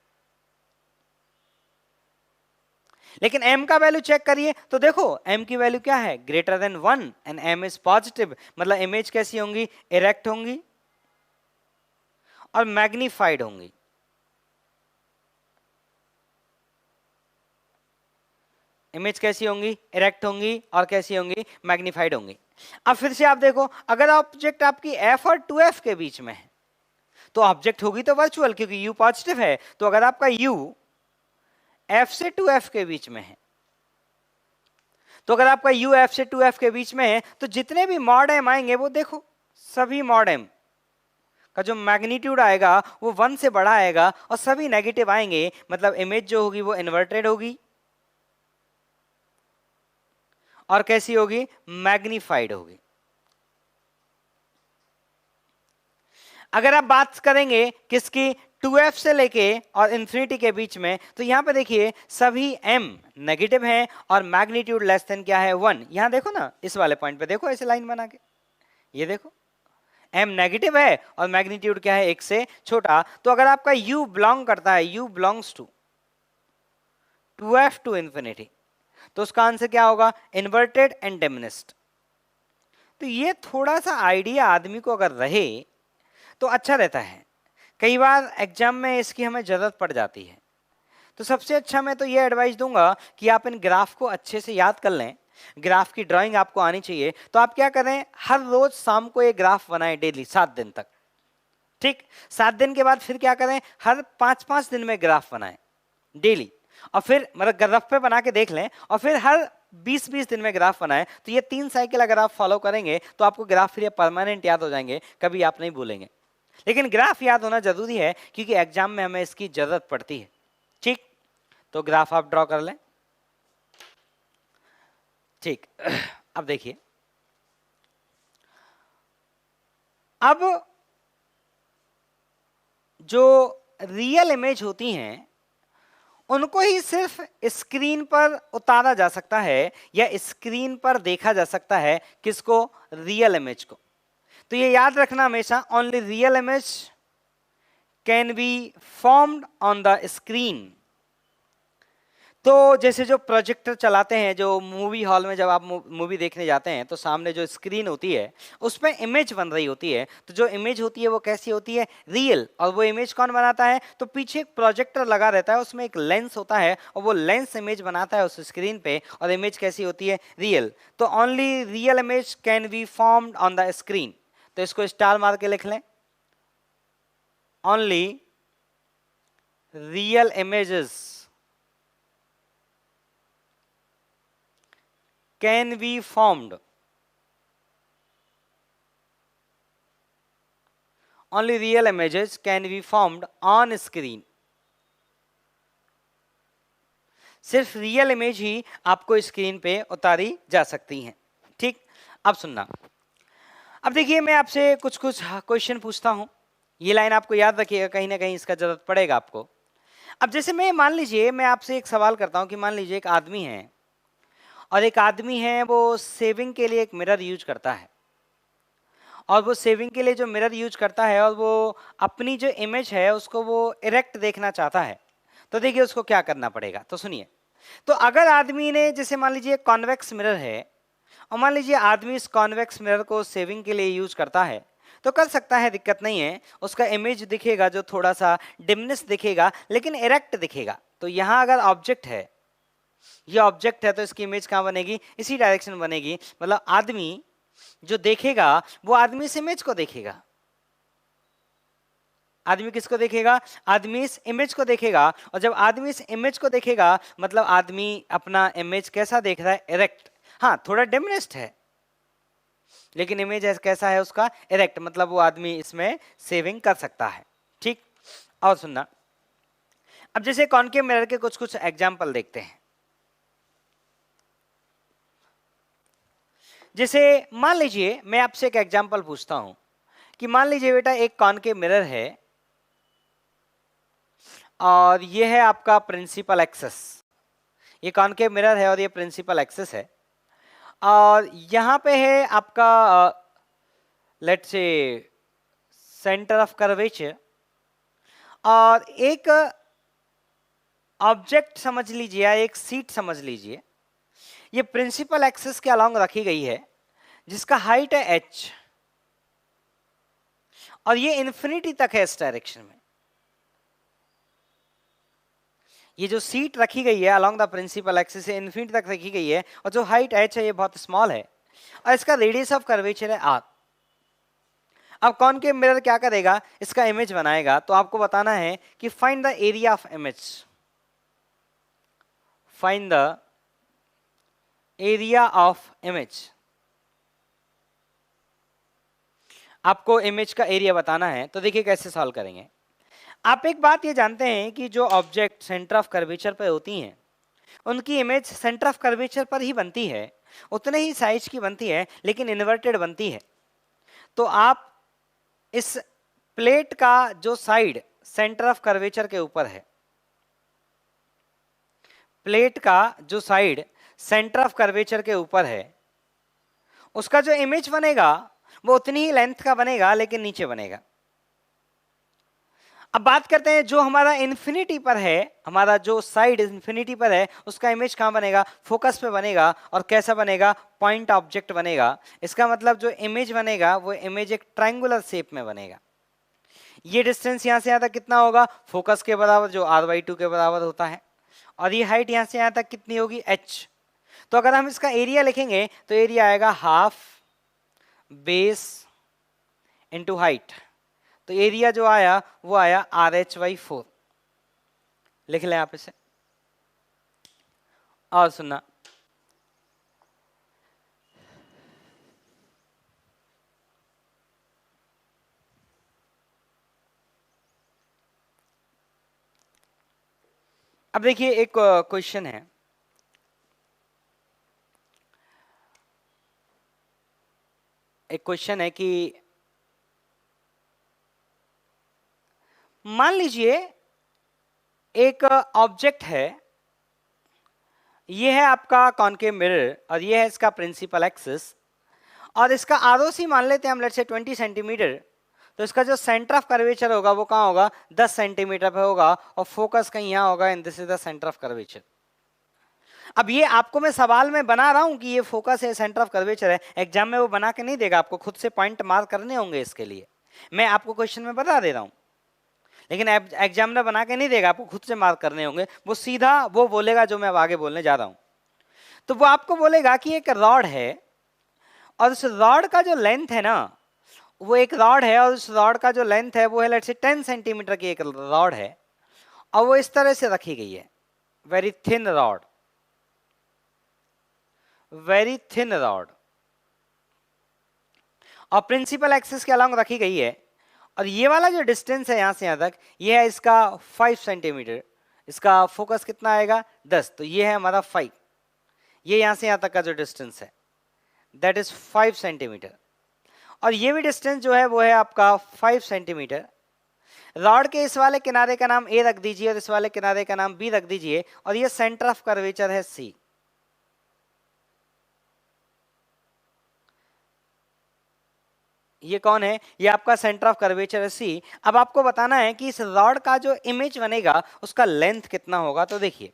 S1: लेकिन m का वैल्यू चेक करिए तो देखो m की वैल्यू क्या है, greater than 1, and m is positive, मतलब इमेज कैसी होंगी, इरेक्ट होंगी और मैग्नीफाइड होंगी। इमेज कैसी होंगी, इरेक्ट होंगी और कैसी होंगी, मैग्नीफाइड होंगी। अब फिर से आप देखो, अगर ऑब्जेक्ट आपकी f और 2f के बीच में है तो ऑब्जेक्ट होगी तो वर्चुअल, क्योंकि u पॉजिटिव है। तो अगर आपका u f से 2f के बीच में है, तो अगर आपका u f से 2f के बीच में है तो जितने भी मॉड m आएंगे वो देखो सभी मॉड m का जो मैग्नीट्यूड आएगा वो 1 से बड़ा आएगा, और सभी नेगेटिव आएंगे, मतलब इमेज जो होगी वो इन्वर्टेड होगी और कैसी होगी, मैग्नीफाइड होगी। अगर आप बात करेंगे किसकी, 2f से लेके और इंफिनिटी के बीच में, तो यहां पे देखिए सभी m नेगेटिव हैं और मैग्नीट्यूड लेस देन क्या है, 1। यहां देखो ना, इस वाले पॉइंट पे देखो ऐसे लाइन बना के, ये देखो m नेगेटिव है और मैग्नीट्यूड क्या है, 1 से छोटा। तो अगर आपका u बिलोंग करता है, u belongs to 2f to infinity, तो उसका आंसर क्या होगा, इन्वर्टेड एंड डिमिनिश्ड। तो ये थोड़ा सा आइडिया आदमी को अगर रहे तो अच्छा रहता है, कई बार एग्जाम में इसकी हमें जरूरत पड़ जाती है। तो सबसे अच्छा मैं तो ये एडवाइस दूंगा कि आप इन ग्राफ को अच्छे से याद कर लें, ग्राफ की ड्राइंग आपको आनी चाहिए। तो आप क्या करें, हर रोज शाम को एक ग्राफ बनाएं डेली 7 दिन तक। ठीक, 7 दिन के बाद फिर क्या करें, हर 5-5 दिन में ग्राफ बनाएं डेली, और फिर मतलब ग्राफ पे बना के देख लें, और फिर हर 20-20 दिन में ग्राफ बनाएं। तो ये 3 साइकिल अगर आप फॉलो करेंगे तो आपको ग्राफ फिर परमानेंट याद हो जाएंगे, कभी आप नहीं भूलेंगे। लेकिन ग्राफ याद होना जरूरी है क्योंकि एग्जाम में हमें इसकी जरूरत पड़ती है। ठीक, तो ग्राफ आप ड्रॉ कर लें। ठीक, अब देखिए, अब जो रियल इमेज होती हैं उनको ही सिर्फ स्क्रीन पर उतारा जा सकता है या स्क्रीन पर देखा जा सकता है, किसको, रियल इमेज को। तो ये याद रखना हमेशा, only real image can be formed on the screen. तो जैसे जो प्रोजेक्टर चलाते हैं, जो मूवी हॉल में जब आप मूवी देखने जाते हैं तो सामने जो स्क्रीन होती है उसमें इमेज बन रही होती है, तो जो इमेज होती है वो कैसी होती है, रियल। और वो इमेज कौन बनाता है, तो पीछे एक प्रोजेक्टर लगा रहता है, उसमें एक लेंस होता है और वो लेंस इमेज बनाता है उस स्क्रीन पे, और इमेज कैसी होती है, रियल। तो only real image can be formed on the screen. तो इसको स्टार मार के लिख लें, only real images can be formed only real images can be formed on screen. सिर्फ रियल इमेज ही आपको स्क्रीन पे उतारी जा सकती हैं। ठीक, अब सुनना। अब देखिए मैं आपसे कुछ कुछ क्वेश्चन पूछता हूं, ये लाइन आपको याद रखिएगा, कहीं ना कहीं इसका जरूरत पड़ेगा आपको। अब जैसे मैं मान लीजिए मैं आपसे एक सवाल करता हूं कि मान लीजिए एक आदमी है और एक आदमी है वो सेविंग के लिए एक मिरर यूज करता है, और वो सेविंग के लिए जो मिरर यूज करता है और वो अपनी जो इमेज है उसको वो इरेक्ट देखना चाहता है, तो देखिए उसको क्या करना पड़ेगा। तो सुनिए, तो अगर आदमी ने जैसे मान लीजिए कॉन्वेक्स मिरर है और मान लीजिए आदमी इस कॉन्वेक्स मिरर को सेविंग के लिए यूज करता है, तो कर सकता है, दिक्कत नहीं है, उसका इमेज दिखेगा जो थोड़ा सा डिमनेस दिखेगा लेकिन इरेक्ट दिखेगा। तो यहां अगर ऑब्जेक्ट है, ये ऑब्जेक्ट है, तो इसकी इमेज कहां बनेगी, इसी डायरेक्शन में बनेगी। मतलब आदमी जो देखेगा वो आदमी इस इमेज को देखेगा। आदमी किसको देखेगा, आदमी इस इमेज को देखेगा, और जब आदमी इस इमेज को देखेगा मतलब आदमी अपना इमेज कैसा देख रहा है, इरेक्ट। हाँ थोड़ा डिमनेस्ड है लेकिन इमेज कैसा है उसका, इरेक्ट, मतलब वो आदमी इसमें सेविंग कर सकता है। ठीक, और सुनना। अब जैसे कॉनकेव मिरर के कुछ कुछ एग्जांपल देखते हैं। जैसे मान लीजिए मैं आपसे एक एग्जांपल पूछता हूं कि मान लीजिए बेटा एक कॉनकेव मिरर है और ये है आपका प्रिंसिपल एक्सिस, ये कॉनकेव मिरर है और ये प्रिंसिपल एक्सिस है, और यहां पे है आपका let's say centre of curvature, और एक ऑब्जेक्ट समझ लीजिए या एक सीट समझ लीजिए, ये प्रिंसिपल एक्सिस के अलोंग रखी गई है जिसका हाइट है h, और ये इन्फिनिटी तक है इस डायरेक्शन में। ये जो सीट रखी गई है अलोंग द प्रिंसिपल एक्सिस से इन्फिनिटी तक रखी गई है, और जो हाइट h है ये बहुत स्मॉल है, और इसका रेडियस ऑफ कर्वेचर है r। अब कॉनकेव मिरर क्या करेगा, इसका इमेज बनाएगा, तो आपको बताना है कि find the area of image, find the area of image. आपको इमेज का एरिया बताना है, तो देखिए कैसे सॉल्व करेंगे। आप एक बात ये जानते हैं कि जो ऑब्जेक्ट सेंटर ऑफ कर्वेचर पर होती हैं उनकी इमेज सेंटर ऑफ कर्वेचर पर ही बनती है, उतने ही साइज की बनती है लेकिन इन्वर्टेड बनती है। तो आप इस प्लेट का जो साइड सेंटर ऑफ कर्वेचर के ऊपर है, प्लेट का जो साइड सेंटर ऑफ कर्वेचर के ऊपर है, उसका जो इमेज बनेगा वो उतनी ही लेंथ का बनेगा लेकिन नीचे बनेगा। अब बात करते हैं जो हमारा इन्फिनिटी पर है, हमारा जो साइड इन्फिनिटी पर है उसका इमेज कहां बनेगा, फोकस पे बनेगा, और कैसा बनेगा, पॉइंट ऑब्जेक्ट बनेगा। इसका मतलब जो इमेज बनेगा वो इमेज एक ट्रायंगुलर शेप में बनेगा। ये डिस्टेंस यहां से यहां तक कितना होगा, फोकस के बराबर जो r/2 के बराबर होता है, और ये हाइट यहां से यहां तक कितनी होगी, h। तो अगर हम इसका एरिया लिखेंगे तो एरिया आएगा हाफ बेस इंटू हाइट, तो एरिया जो आया वो आया RH/4। लिख लें आप इसे, और सुनना। अब देखिए एक क्वेश्चन है, एक क्वेश्चन है कि मान लीजिए एक ऑब्जेक्ट है, ये है आपका कॉनकेव मिरर और ये है इसका प्रिंसिपल एक्सिस, और इसका आरओसी मान लेते हैं हम, लेट्स से 20 सेंटीमीटर। तो इसका जो सेंटर ऑफ कर्वेचर होगा वो कहाँ होगा, 10 सेंटीमीटर पे होगा, और फोकस कहीं यहाँ होगा, and this is the centre of curvature. अब ये आपको मैं सवाल में बना रहा हूं कि ये फोकस है, सेंटर ऑफ कर्वेचर है, एग्जाम में वो बना के नहीं देगा, आपको खुद से पॉइंट मार्क करने होंगे। इसके लिए मैं आपको क्वेश्चन में बता दे रहा हूं, लेकिन एग्जामिनर बना के नहीं देगा, आपको खुद से मार्क करने होंगे। वो सीधा वो बोलेगा जो मैं अब आगे बोलने जा रहा हूं। तो वो आपको बोलेगा कि एक रॉड है और उस रॉड का जो लेंथ है ना, वो एक रॉड है और उस रॉड का जो लेंथ है वो है लेट्स से 10 सेंटीमीटर की एक रॉड है, और वो इस तरह से रखी गई है, very thin rod, very thin rod, और प्रिंसिपल एक्सिस के अलॉन्ग रखी गई है, और ये वाला जो डिस्टेंस है यहां से यहां तक, ये है इसका 5 सेंटीमीटर, इसका फोकस कितना आएगा 10, तो ये है हमारा 5, ये यहां से यहां तक का जो डिस्टेंस है दैट इज 5 सेंटीमीटर। और ये भी डिस्टेंस जो है वो है आपका 5 सेंटीमीटर। रॉड के इस वाले किनारे का नाम ए रख दीजिए और इस वाले किनारे का नाम बी रख दीजिए, और ये सेंटर ऑफ कर्वेचर है सी। ये कौन है? ये आपका सेंटर ऑफ कर्वेचर है सी। अब आपको बताना है कि इस रॉड का जो इमेज बनेगा उसका लेंथ कितना होगा। तो देखिए,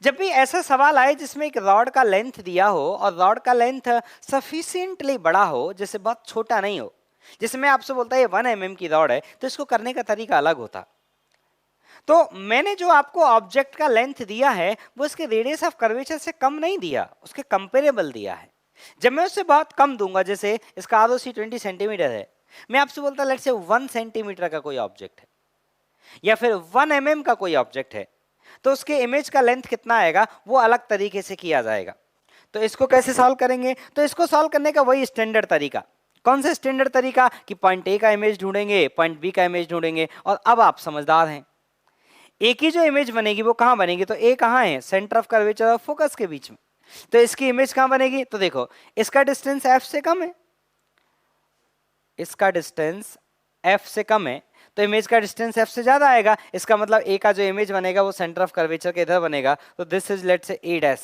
S1: जब भी ऐसा सवाल आए जिसमें एक रॉड का लेंथ दिया हो और रॉड का लेंथ सफिशिएंटली बड़ा हो, जैसे बहुत छोटा नहीं हो, जैसे मैं आपसे बोलता है 1 mm की रॉड है, तो इसको करने का तरीका अलग होता। तो मैंने जो आपको ऑब्जेक्ट का लेंथ दिया है वो इसके रेडियस ऑफ कर्वेचर से कम नहीं दिया, उसके कंपेरेबल दिया है। जब मैं उससे बहुत कम दूंगा, जैसे इसका ROC 20 सेंटीमीटर है, मैं आपसे बोलता लेट्स से 1 सेंटीमीटर का कोई ऑब्जेक्ट है या फिर 1 mm का कोई ऑब्जेक्ट है, तो उसके इमेज का लेंथ कितना आएगा वो अलग तरीके से किया जाएगा। तो इसको कैसे सॉल्व करेंगे? तो इसको सॉल्व करने का वही स्टैंडर्ड तरीका। कौन सा स्टैंडर्ड तरीका? कि पॉइंट ए का इमेज ढूंढेंगे, पॉइंट बी का इमेज ढूंढेंगे, और अब आप समझदार हैं, ए की जो इमेज बनेगी वो कहां बनेगी? तो ए कहां है? सेंटर ऑफ कर्वेचर और फोकस के बीच में। तो इसकी इमेज कहां बनेगी? तो देखो, इसका डिस्टेंस एफ से कम है, इसका डिस्टेंस एफ से कम है, तो इमेज का डिस्टेंस एफ से ज्यादा आएगा। इसका मतलब ए का जो इमेज बनेगा वो सेंटर ऑफ कर्वेचर के इधर बनेगा, तो this is let's say a dash.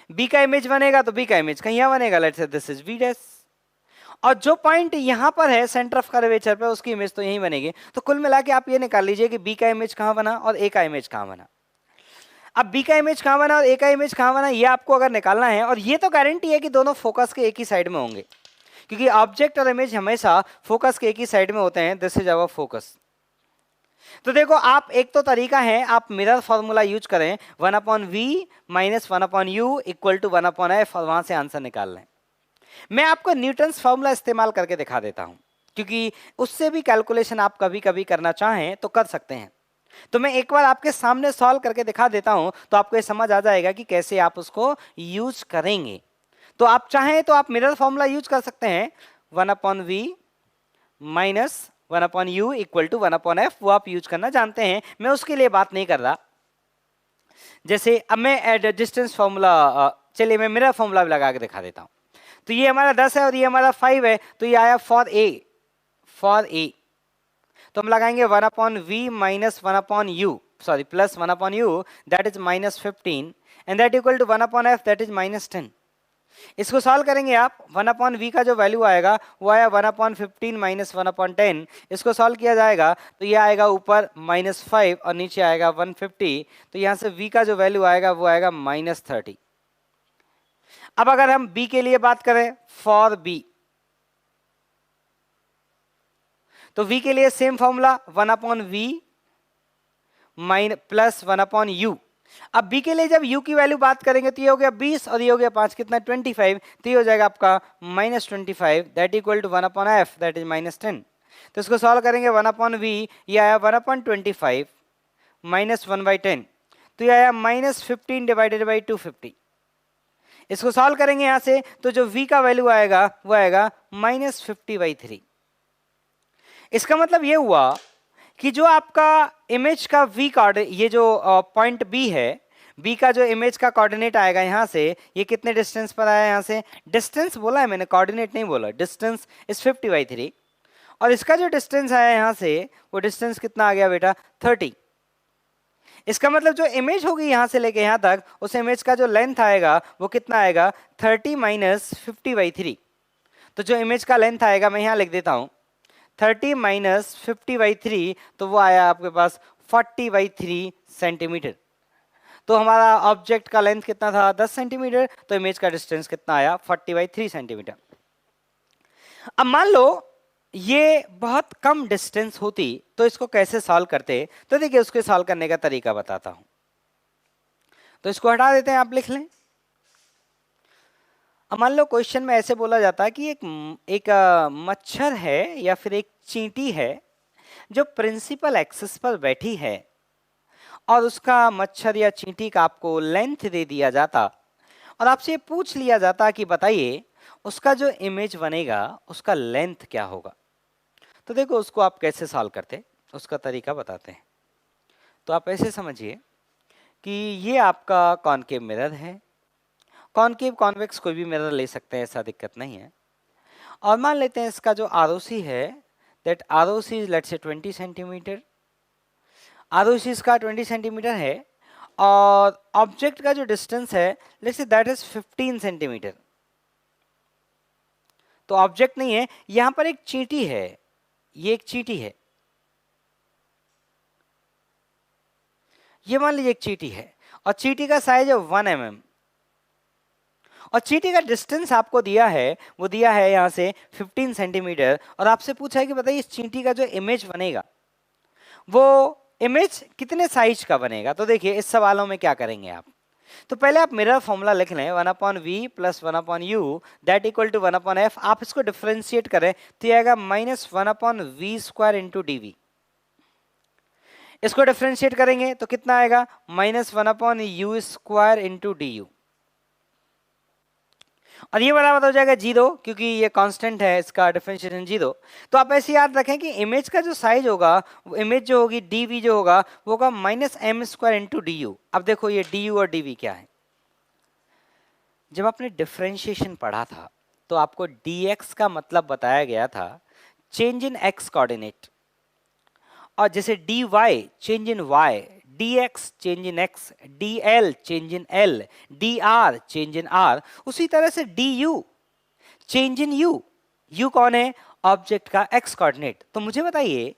S1: B का इमेज बनेगा तो बी का इमेज कहीं यहां बनेगा, let's say this is B dash. और जो पॉइंट यहां पर है सेंटर ऑफ कर्वेचर पे, उसकी इमेज तो यहीं बनेगी। तो कुल मिला के आप ये निकाल लीजिए कि बी का इमेज कहां बना और ए का इमेज कहां बना। अब बी का इमेज कहां बना और ए का इमेज कहां बना, ये आपको अगर निकालना है, और ये तो गारंटी है कि दोनों फोकस के एक ही साइड में होंगे, क्योंकि ऑब्जेक्ट और इमेज हमेशा फोकस के एक ही साइड में होते हैं। This is our focus. तो देखो, आप एक तो तरीका है, आप मिरर फॉर्मूला यूज करें, 1/v minus 1/u equal to 1/f, और वहां से आंसर निकाल लें। मैं आपको न्यूटन्स फॉर्मूला इस्तेमाल करके दिखा देता हूं, क्योंकि उससे भी कैलकुलेशन आप कभी कभी करना चाहें तो कर सकते हैं। तो मैं एक बार आपके सामने सॉल्व करके दिखा देता हूं, तो आपको ये समझ आ जाएगा कि कैसे आप उसको यूज करेंगे। तो आप चाहें तो आप मिरर फॉर्मूला यूज कर सकते हैं, 1/v minus 1/u equal to 1/f, वो आप यूज करना जानते हैं, मैं उसके लिए बात नहीं कर रहा। जैसे अब मैं डिस्टेंस फॉर्मूला, चलिए मैं मिरर फॉर्मूला लगा के दिखा देता हूं। तो ये हमारा 10 है और ये हमारा 5 है, तो ये आया फॉर ए। तो हम लगाएंगे 1/v minus 1/u, sorry plus 1/u, that is -15, and that equal to 1/f, that is -10। इसको सॉल्व करेंगे आप, 1/v का जो वैल्यू आएगा वो आया 1/15 माइनस 1/10। इसको सॉल्व किया जाएगा तो ये आएगा ऊपर -5 और नीचे आएगा 150, तो यहां से v का जो वैल्यू आएगा वो आएगा -30। अब अगर हम b के लिए बात करें, फॉर b, तो v के लिए same formula 1/v minus plus 1/u। अब b के लिए जब u की वैल्यू बात करेंगे तो ये हो गया 20 और ये हो गया 5, कितना 25, तो ये हो जाएगा आपका -25, that equal to 1/f, that is -10। तो इसको सॉल्व करेंगे, 1/v, ये आया 1/25 माइनस 1/10, तो ये आया -15 डिवाइडेड बाई 250। इसको सॉल्व करेंगे यहां से, तो जो v का वैल्यू आएगा वो आएगा -50/3। इसका मतलब ये हुआ कि जो आपका इमेज का v कोऑर्डिनेट, ये जो पॉइंट b है, b का जो इमेज का कोऑर्डिनेट आएगा यहां से, ये कितने डिस्टेंस पर आया यहां से? डिस्टेंस बोला है मैंने, कोऑर्डिनेट नहीं बोला। डिस्टेंस इज 50/3, और इसका जो डिस्टेंस आया यहां से, वो डिस्टेंस कितना आ गया बेटा? 30। इसका मतलब जो इमेज होगी यहां से लेके यहां तक, उस इमेज का जो लेंथ आएगा वो कितना आएगा? 30 माइनस 50/3। तो जो इमेज का लेंथ आएगा, मैं यहां लिख देता हूं 30 माइनस 50/3, तो वो आया आपके पास 40/3 सेंटीमीटर। तो हमारा ऑब्जेक्ट का लेंथ कितना था? 10 सेंटीमीटर, तो इमेज का डिस्टेंस कितना आया? 40/3 सेंटीमीटर। अब मान लो ये बहुत कम डिस्टेंस होती तो इसको कैसे सॉल्व करते? तो देखिए, उसके सॉल्व करने का तरीका बताता हूं। तो इसको हटा देते हैं, आप लिख लें। अब मान लो क्वेश्चन में ऐसे बोला जाता है कि एक मच्छर है या फिर एक चींटी है जो प्रिंसिपल एक्सिस पर बैठी है, और उसका मच्छर या चींटी का आपको लेंथ दे दिया जाता, और आपसे पूछ लिया जाता कि बताइए उसका जो इमेज बनेगा उसका लेंथ क्या होगा। तो देखो उसको आप कैसे सॉल्व करते, उसका तरीका बताते हैं। तो आप ऐसे समझिए कि ये आपका कॉनकेव मिरर है, कॉनकेव कॉन्वेक्स कोई भी मिरर ले सकते हैं, ऐसा दिक्कत नहीं है। और मान लेते हैं इसका जो आरओसी है, दैट आरओसी इज लेट्स से 20 सेंटीमीटर, आरओसी इसका 20 सेंटीमीटर है, और ऑब्जेक्ट का जो डिस्टेंस है let's say that is 15 centimetre. तो ऑब्जेक्ट नहीं है, यहां पर एक चींटी है, ये एक चींटी है, ये मान लीजिए एक चींटी है, और चींटी का साइज है 1 mm, और चींटी का डिस्टेंस आपको दिया है, वो दिया है यहां से 15 सेंटीमीटर, और आपसे पूछा है कि बताइए इस चींटी का जो इमेज बनेगा वो इमेज कितने साइज का बनेगा। तो देखिए इस सवालों में क्या करेंगे आप, तो पहले आप मिरर फॉर्मूला लिख लें 1/v plus 1/u that equal to 1/f। आप इसको डिफरेंशिएट करें तो ये आएगा -1/v स्क्वायर इंटू डी। इसको डिफरेंशिएट करेंगे तो कितना आएगा, -1/u स्क्वायर इंटू डी, और ये बराबर हो जाएगा 0, क्योंकि ये कांस्टेंट है, इसका डिफरेंशिएशन 0। तो आप ऐसे याद रखें कि इमेज का जो साइज होगा, इमेज जो होगी dv जो होगा वो होगा -m स्क्वायर इंटू डी। अब देखो ये du और dv क्या है, जब आपने डिफरेंशिएशन पढ़ा था तो आपको dx का मतलब बताया गया था चेंज इन x कोऑर्डिनेट, और जैसे dy change in y, dx change in x, dl change in l, dr change in r, उसी तरह से du change in u। u कौन है, ऑब्जेक्ट का x कोऑर्डिनेट। तो मुझे बताइए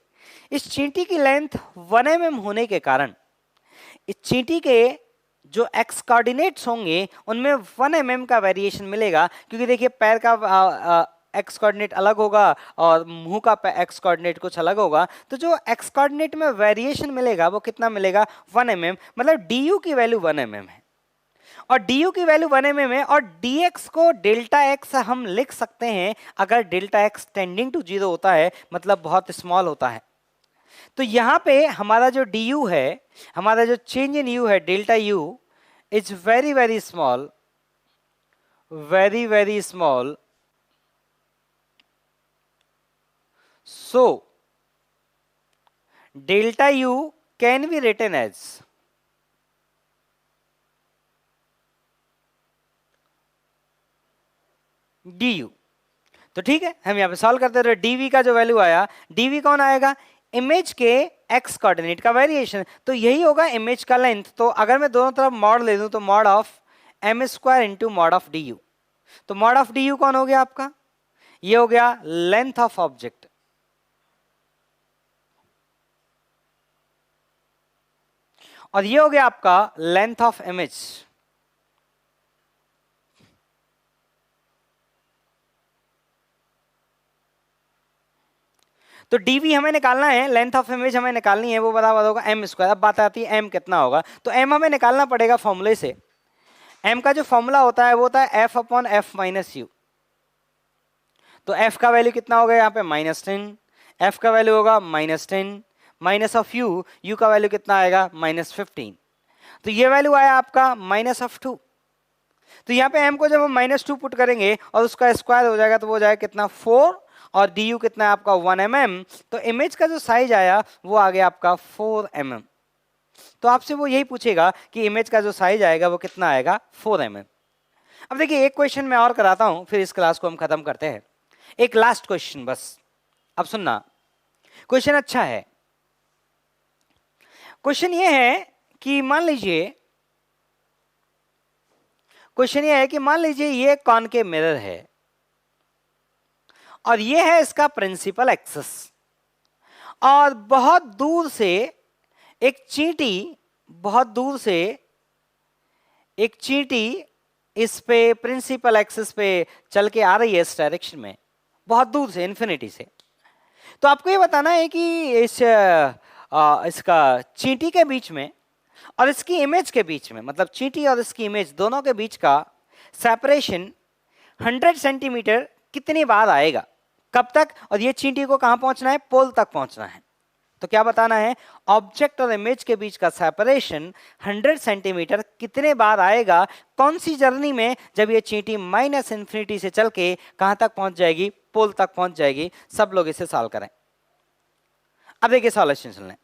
S1: इस चींटी की लेंथ 1 mm होने के कारण इस चींटी के जो x कोऑर्डिनेट्स होंगे उनमें 1 mm का वेरिएशन मिलेगा, क्योंकि देखिए पैर का एक्स कोऑर्डिनेट अलग होगा और मुंह का एक्स कोऑर्डिनेट कुछ अलग होगा, तो जो एक्स कोऑर्डिनेट में वेरिएशन मिलेगा वो कितना मिलेगा, 1 mm, मतलब du की वैल्यू 1 mm है, और du की वैल्यू 1 mm है, और dx को डेल्टा x हम लिख सकते हैं अगर डेल्टा x टेंडिंग टू 0 होता है, मतलब बहुत स्मॉल होता है। तो यहां पे हमारा जो du है, हमारा जो चेंज इन u है delta u is very very small, very very small. So delta u can be written as du। तो ठीक है, हम यहां पे सॉल्व करते रहे, dv का जो वैल्यू आया, dv कौन आएगा, इमेज के x कोऑर्डिनेट का वेरिएशन, तो यही होगा इमेज का लेंथ। तो अगर मैं दोनों तरफ मॉड ले दूं तो mod of m square into mod of du, तो मॉड ऑफ du कौन हो गया आपका, ये हो गया लेंथ ऑफ ऑब्जेक्ट, और ये हो गया आपका लेंथ ऑफ इमेज। तो dv हमें निकालना है, लेंथ ऑफ इमेज हमें निकालनी है, वो बराबर होगा m स्क्वायर। अब बात आती है m कितना होगा, तो m हमें निकालना पड़ेगा फॉर्मूले से। m का जो फॉर्मूला होता है वो होता है f/f माइनस u। तो f का वैल्यू कितना होगा यहाँ पे -10, f का वैल्यू होगा -10 माइनस ऑफ u का वैल्यू कितना आएगा -15। तो ये वैल्यू आया आपका -2। तो यहाँ पे m को जब हम -2 पुट करेंगे और उसका स्क्वायर हो जाएगा तो वो हो जाएगा कितना 4, और du कितना है आपका 1 mm। तो इमेज का जो साइज आया वो आ गया आपका 4 mm। तो आपसे वो यही पूछेगा कि इमेज का जो साइज आएगा वो कितना आएगा, 4 mm। अब देखिए एक क्वेश्चन मैं और कराता हूं, फिर इस क्लास को हम खत्म करते हैं। एक लास्ट क्वेश्चन बस, अब सुनना, क्वेश्चन अच्छा है। क्वेश्चन ये है कि मान लीजिए, क्वेश्चन ये है कि मान लीजिए ये कॉनकेव मिरर है और ये है इसका प्रिंसिपल एक्सिस, और बहुत दूर से एक चींटी, बहुत दूर से एक चींटी इस पे प्रिंसिपल एक्सिस पे चल के आ रही है इस डायरेक्शन में, बहुत दूर से, इन्फिनिटी से। तो आपको ये बताना है कि इसका चींटी के बीच में और इसकी इमेज के बीच में, मतलब चींटी और इसकी इमेज दोनों के बीच का सेपरेशन 100 सेंटीमीटर कितनी बार आएगा, कब तक, और ये चींटी को कहां पहुंचना है, पोल तक पहुंचना है। तो क्या बताना है, ऑब्जेक्ट और इमेज के बीच का सेपरेशन 100 सेंटीमीटर कितने बार आएगा, कौन सी जर्नी में, जब ये चींटी -इन्फिनिटी से चल के कहां तक पहुंच जाएगी, पोल तक पहुंच जाएगी। सब लोग इसे सॉल्व करें। अब देखिए सॉल्यूशन सुन लें।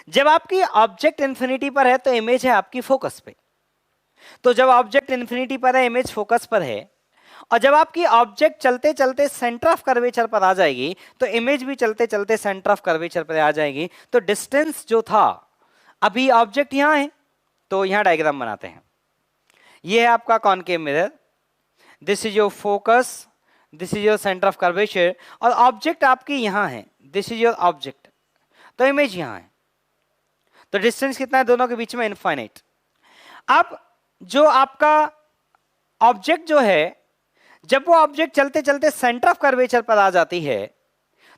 S1: जब आपकी ऑब्जेक्ट इन्फिनिटी पर है तो इमेज है आपकी फोकस पे, तो जब ऑब्जेक्ट इन्फिनिटी पर है इमेज फोकस पर है, और जब आपकी ऑब्जेक्ट चलते चलते सेंटर ऑफ कर्वेचर पर आ जाएगी तो इमेज भी चलते चलते सेंटर ऑफ कर्वेचर पर आ जाएगी। तो डिस्टेंस जो था, अभी ऑब्जेक्ट यहां है तो यहां डायग्राम बनाते हैं। ये है आपका concave mirror, this is your focus, this is your centre of curvature, और ऑब्जेक्ट आपकी यहां है, दिस इज योर ऑब्जेक्ट, तो इमेज यहां है। तो डिस्टेंस कितना है दोनों के बीच में? इनफाइनाइट। अब जो आपका ऑब्जेक्ट जो है, जब वो ऑब्जेक्ट चलते चलते सेंटर ऑफ कर्वेचर पर आ जाती है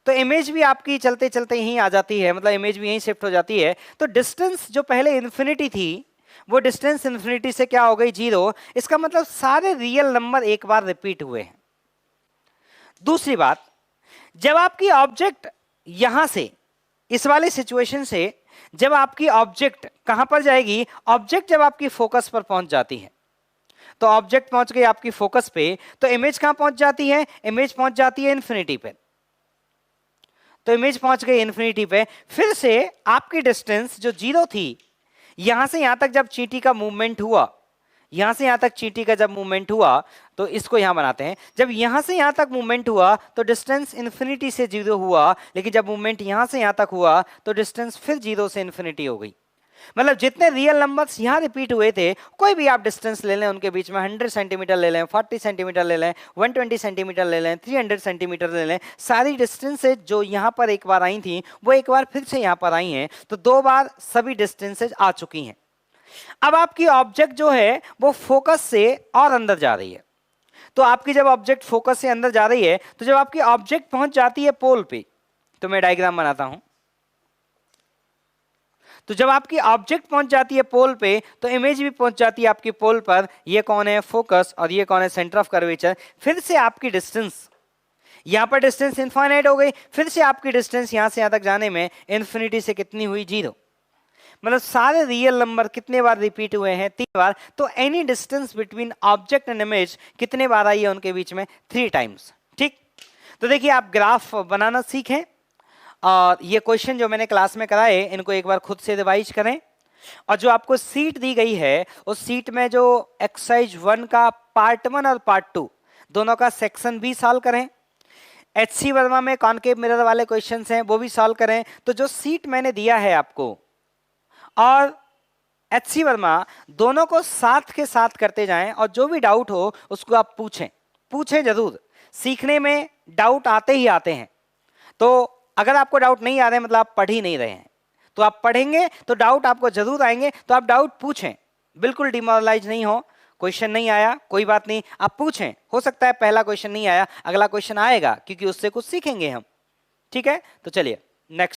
S1: तो इमेज भी आपकी चलते चलते यहीं आ जाती है, मतलब इमेज भी यहीं शिफ्ट हो जाती है। तो डिस्टेंस जो पहले इन्फिनिटी थी वो डिस्टेंस इन्फिनिटी से क्या हो गई? 0। इसका मतलब सारे रियल नंबर एक बार रिपीट हुए हैं। दूसरी बात, जब आपकी ऑब्जेक्ट यहां से, इस वाले सिचुएशन से जब आपकी ऑब्जेक्ट कहां पर जाएगी? ऑब्जेक्ट जब आपकी फोकस पर पहुंच जाती है, तो ऑब्जेक्ट पहुंच गई आपकी फोकस पे, तो इमेज कहां पहुंच जाती है? इमेज पहुंच जाती है इन्फिनिटी पे। तो इमेज पहुंच गई इन्फिनिटी पे, फिर से आपकी डिस्टेंस जो 0 थी, यहां से यहां तक जब चींटी का मूवमेंट हुआ, यहां से यहां तक चींटी का जब मूवमेंट हुआ, तो इसको यहां बनाते हैं, जब यहां से यहां तक मूवमेंट हुआ तो डिस्टेंस इन्फिनिटी से 0 हुआ, लेकिन जब मूवमेंट यहां से यहां तक हुआ तो डिस्टेंस फिर 0 से इन्फिनिटी हो गई। मतलब जितने रियल नंबर्स यहां रिपीट हुए थे, कोई भी आप डिस्टेंस ले लें उनके बीच में, 100 सेंटीमीटर ले लें, 40 सेंटीमीटर ले लें, 120 सेंटीमीटर ले लें, 300 सेंटीमीटर ले लें, सारी डिस्टेंसेज जो यहां पर एक बार आई थी वो एक बार फिर से यहां पर आई हैं, तो 2 बार सभी डिस्टेंसेज आ चुकी हैं। अब आपकी ऑब्जेक्ट जो है वो फोकस से और अंदर जा रही है। तो आपकी जब ऑब्जेक्ट फोकस से अंदर जा रही है, तो जब आपकी ऑब्जेक्ट पहुंच जाती है पोल पे, तो मैं डायग्राम बनाता हूं, तो जब आपकी ऑब्जेक्ट पहुंच जाती है पोल पे तो इमेज भी पहुंच जाती है आपकी पोल पर। ये कौन है? फोकस, और ये कौन है? Centre of curvature. फिर से आपकी डिस्टेंस, यहां पर डिस्टेंस इनफाइनाइट हो गई, फिर से आपकी डिस्टेंस यहां से यहां तक जाने में इन्फिनिटी से कितनी हुई? 0। मतलब सारे रियल नंबर कितने बार रिपीट हुए हैं? 3 बार। तो any distance between object and image कितने बार आई है उनके बीच में? 3 टाइम्स। ठीक, तो देखिए आप ग्राफ बनाना सीखें, और ये क्वेश्चन जो मैंने क्लास में कराए इनको एक बार खुद से रिवाइज करें, और जो आपको सीट दी गई है उस सीट में जो एक्सरसाइज 1 का पार्ट 1 और पार्ट 2 दोनों का सेक्शन भी सॉल्व करें। एचसी वर्मा में कॉनकेव मिरर वाले क्वेश्चंस हैं वो भी सॉल्व करें। तो जो सीट मैंने दिया है आपको और एचसी वर्मा, दोनों को साथ के साथ करते जाएं, और जो भी डाउट हो उसको आप पूछें जरूर। सीखने में डाउट आते ही आते हैं, तो अगर आपको डाउट नहीं आ रहे मतलब आप पढ़ ही नहीं रहे हैं, तो आप पढ़ेंगे तो डाउट आपको जरूर आएंगे। तो आप डाउट पूछें, बिल्कुल डिमोरलाइज नहीं हो। क्वेश्चन नहीं आया कोई बात नहीं, आप पूछें, हो सकता है पहला क्वेश्चन नहीं आया, अगला क्वेश्चन आएगा, क्योंकि उससे कुछ सीखेंगे हम। ठीक है, तो चलिए नेक्स्ट।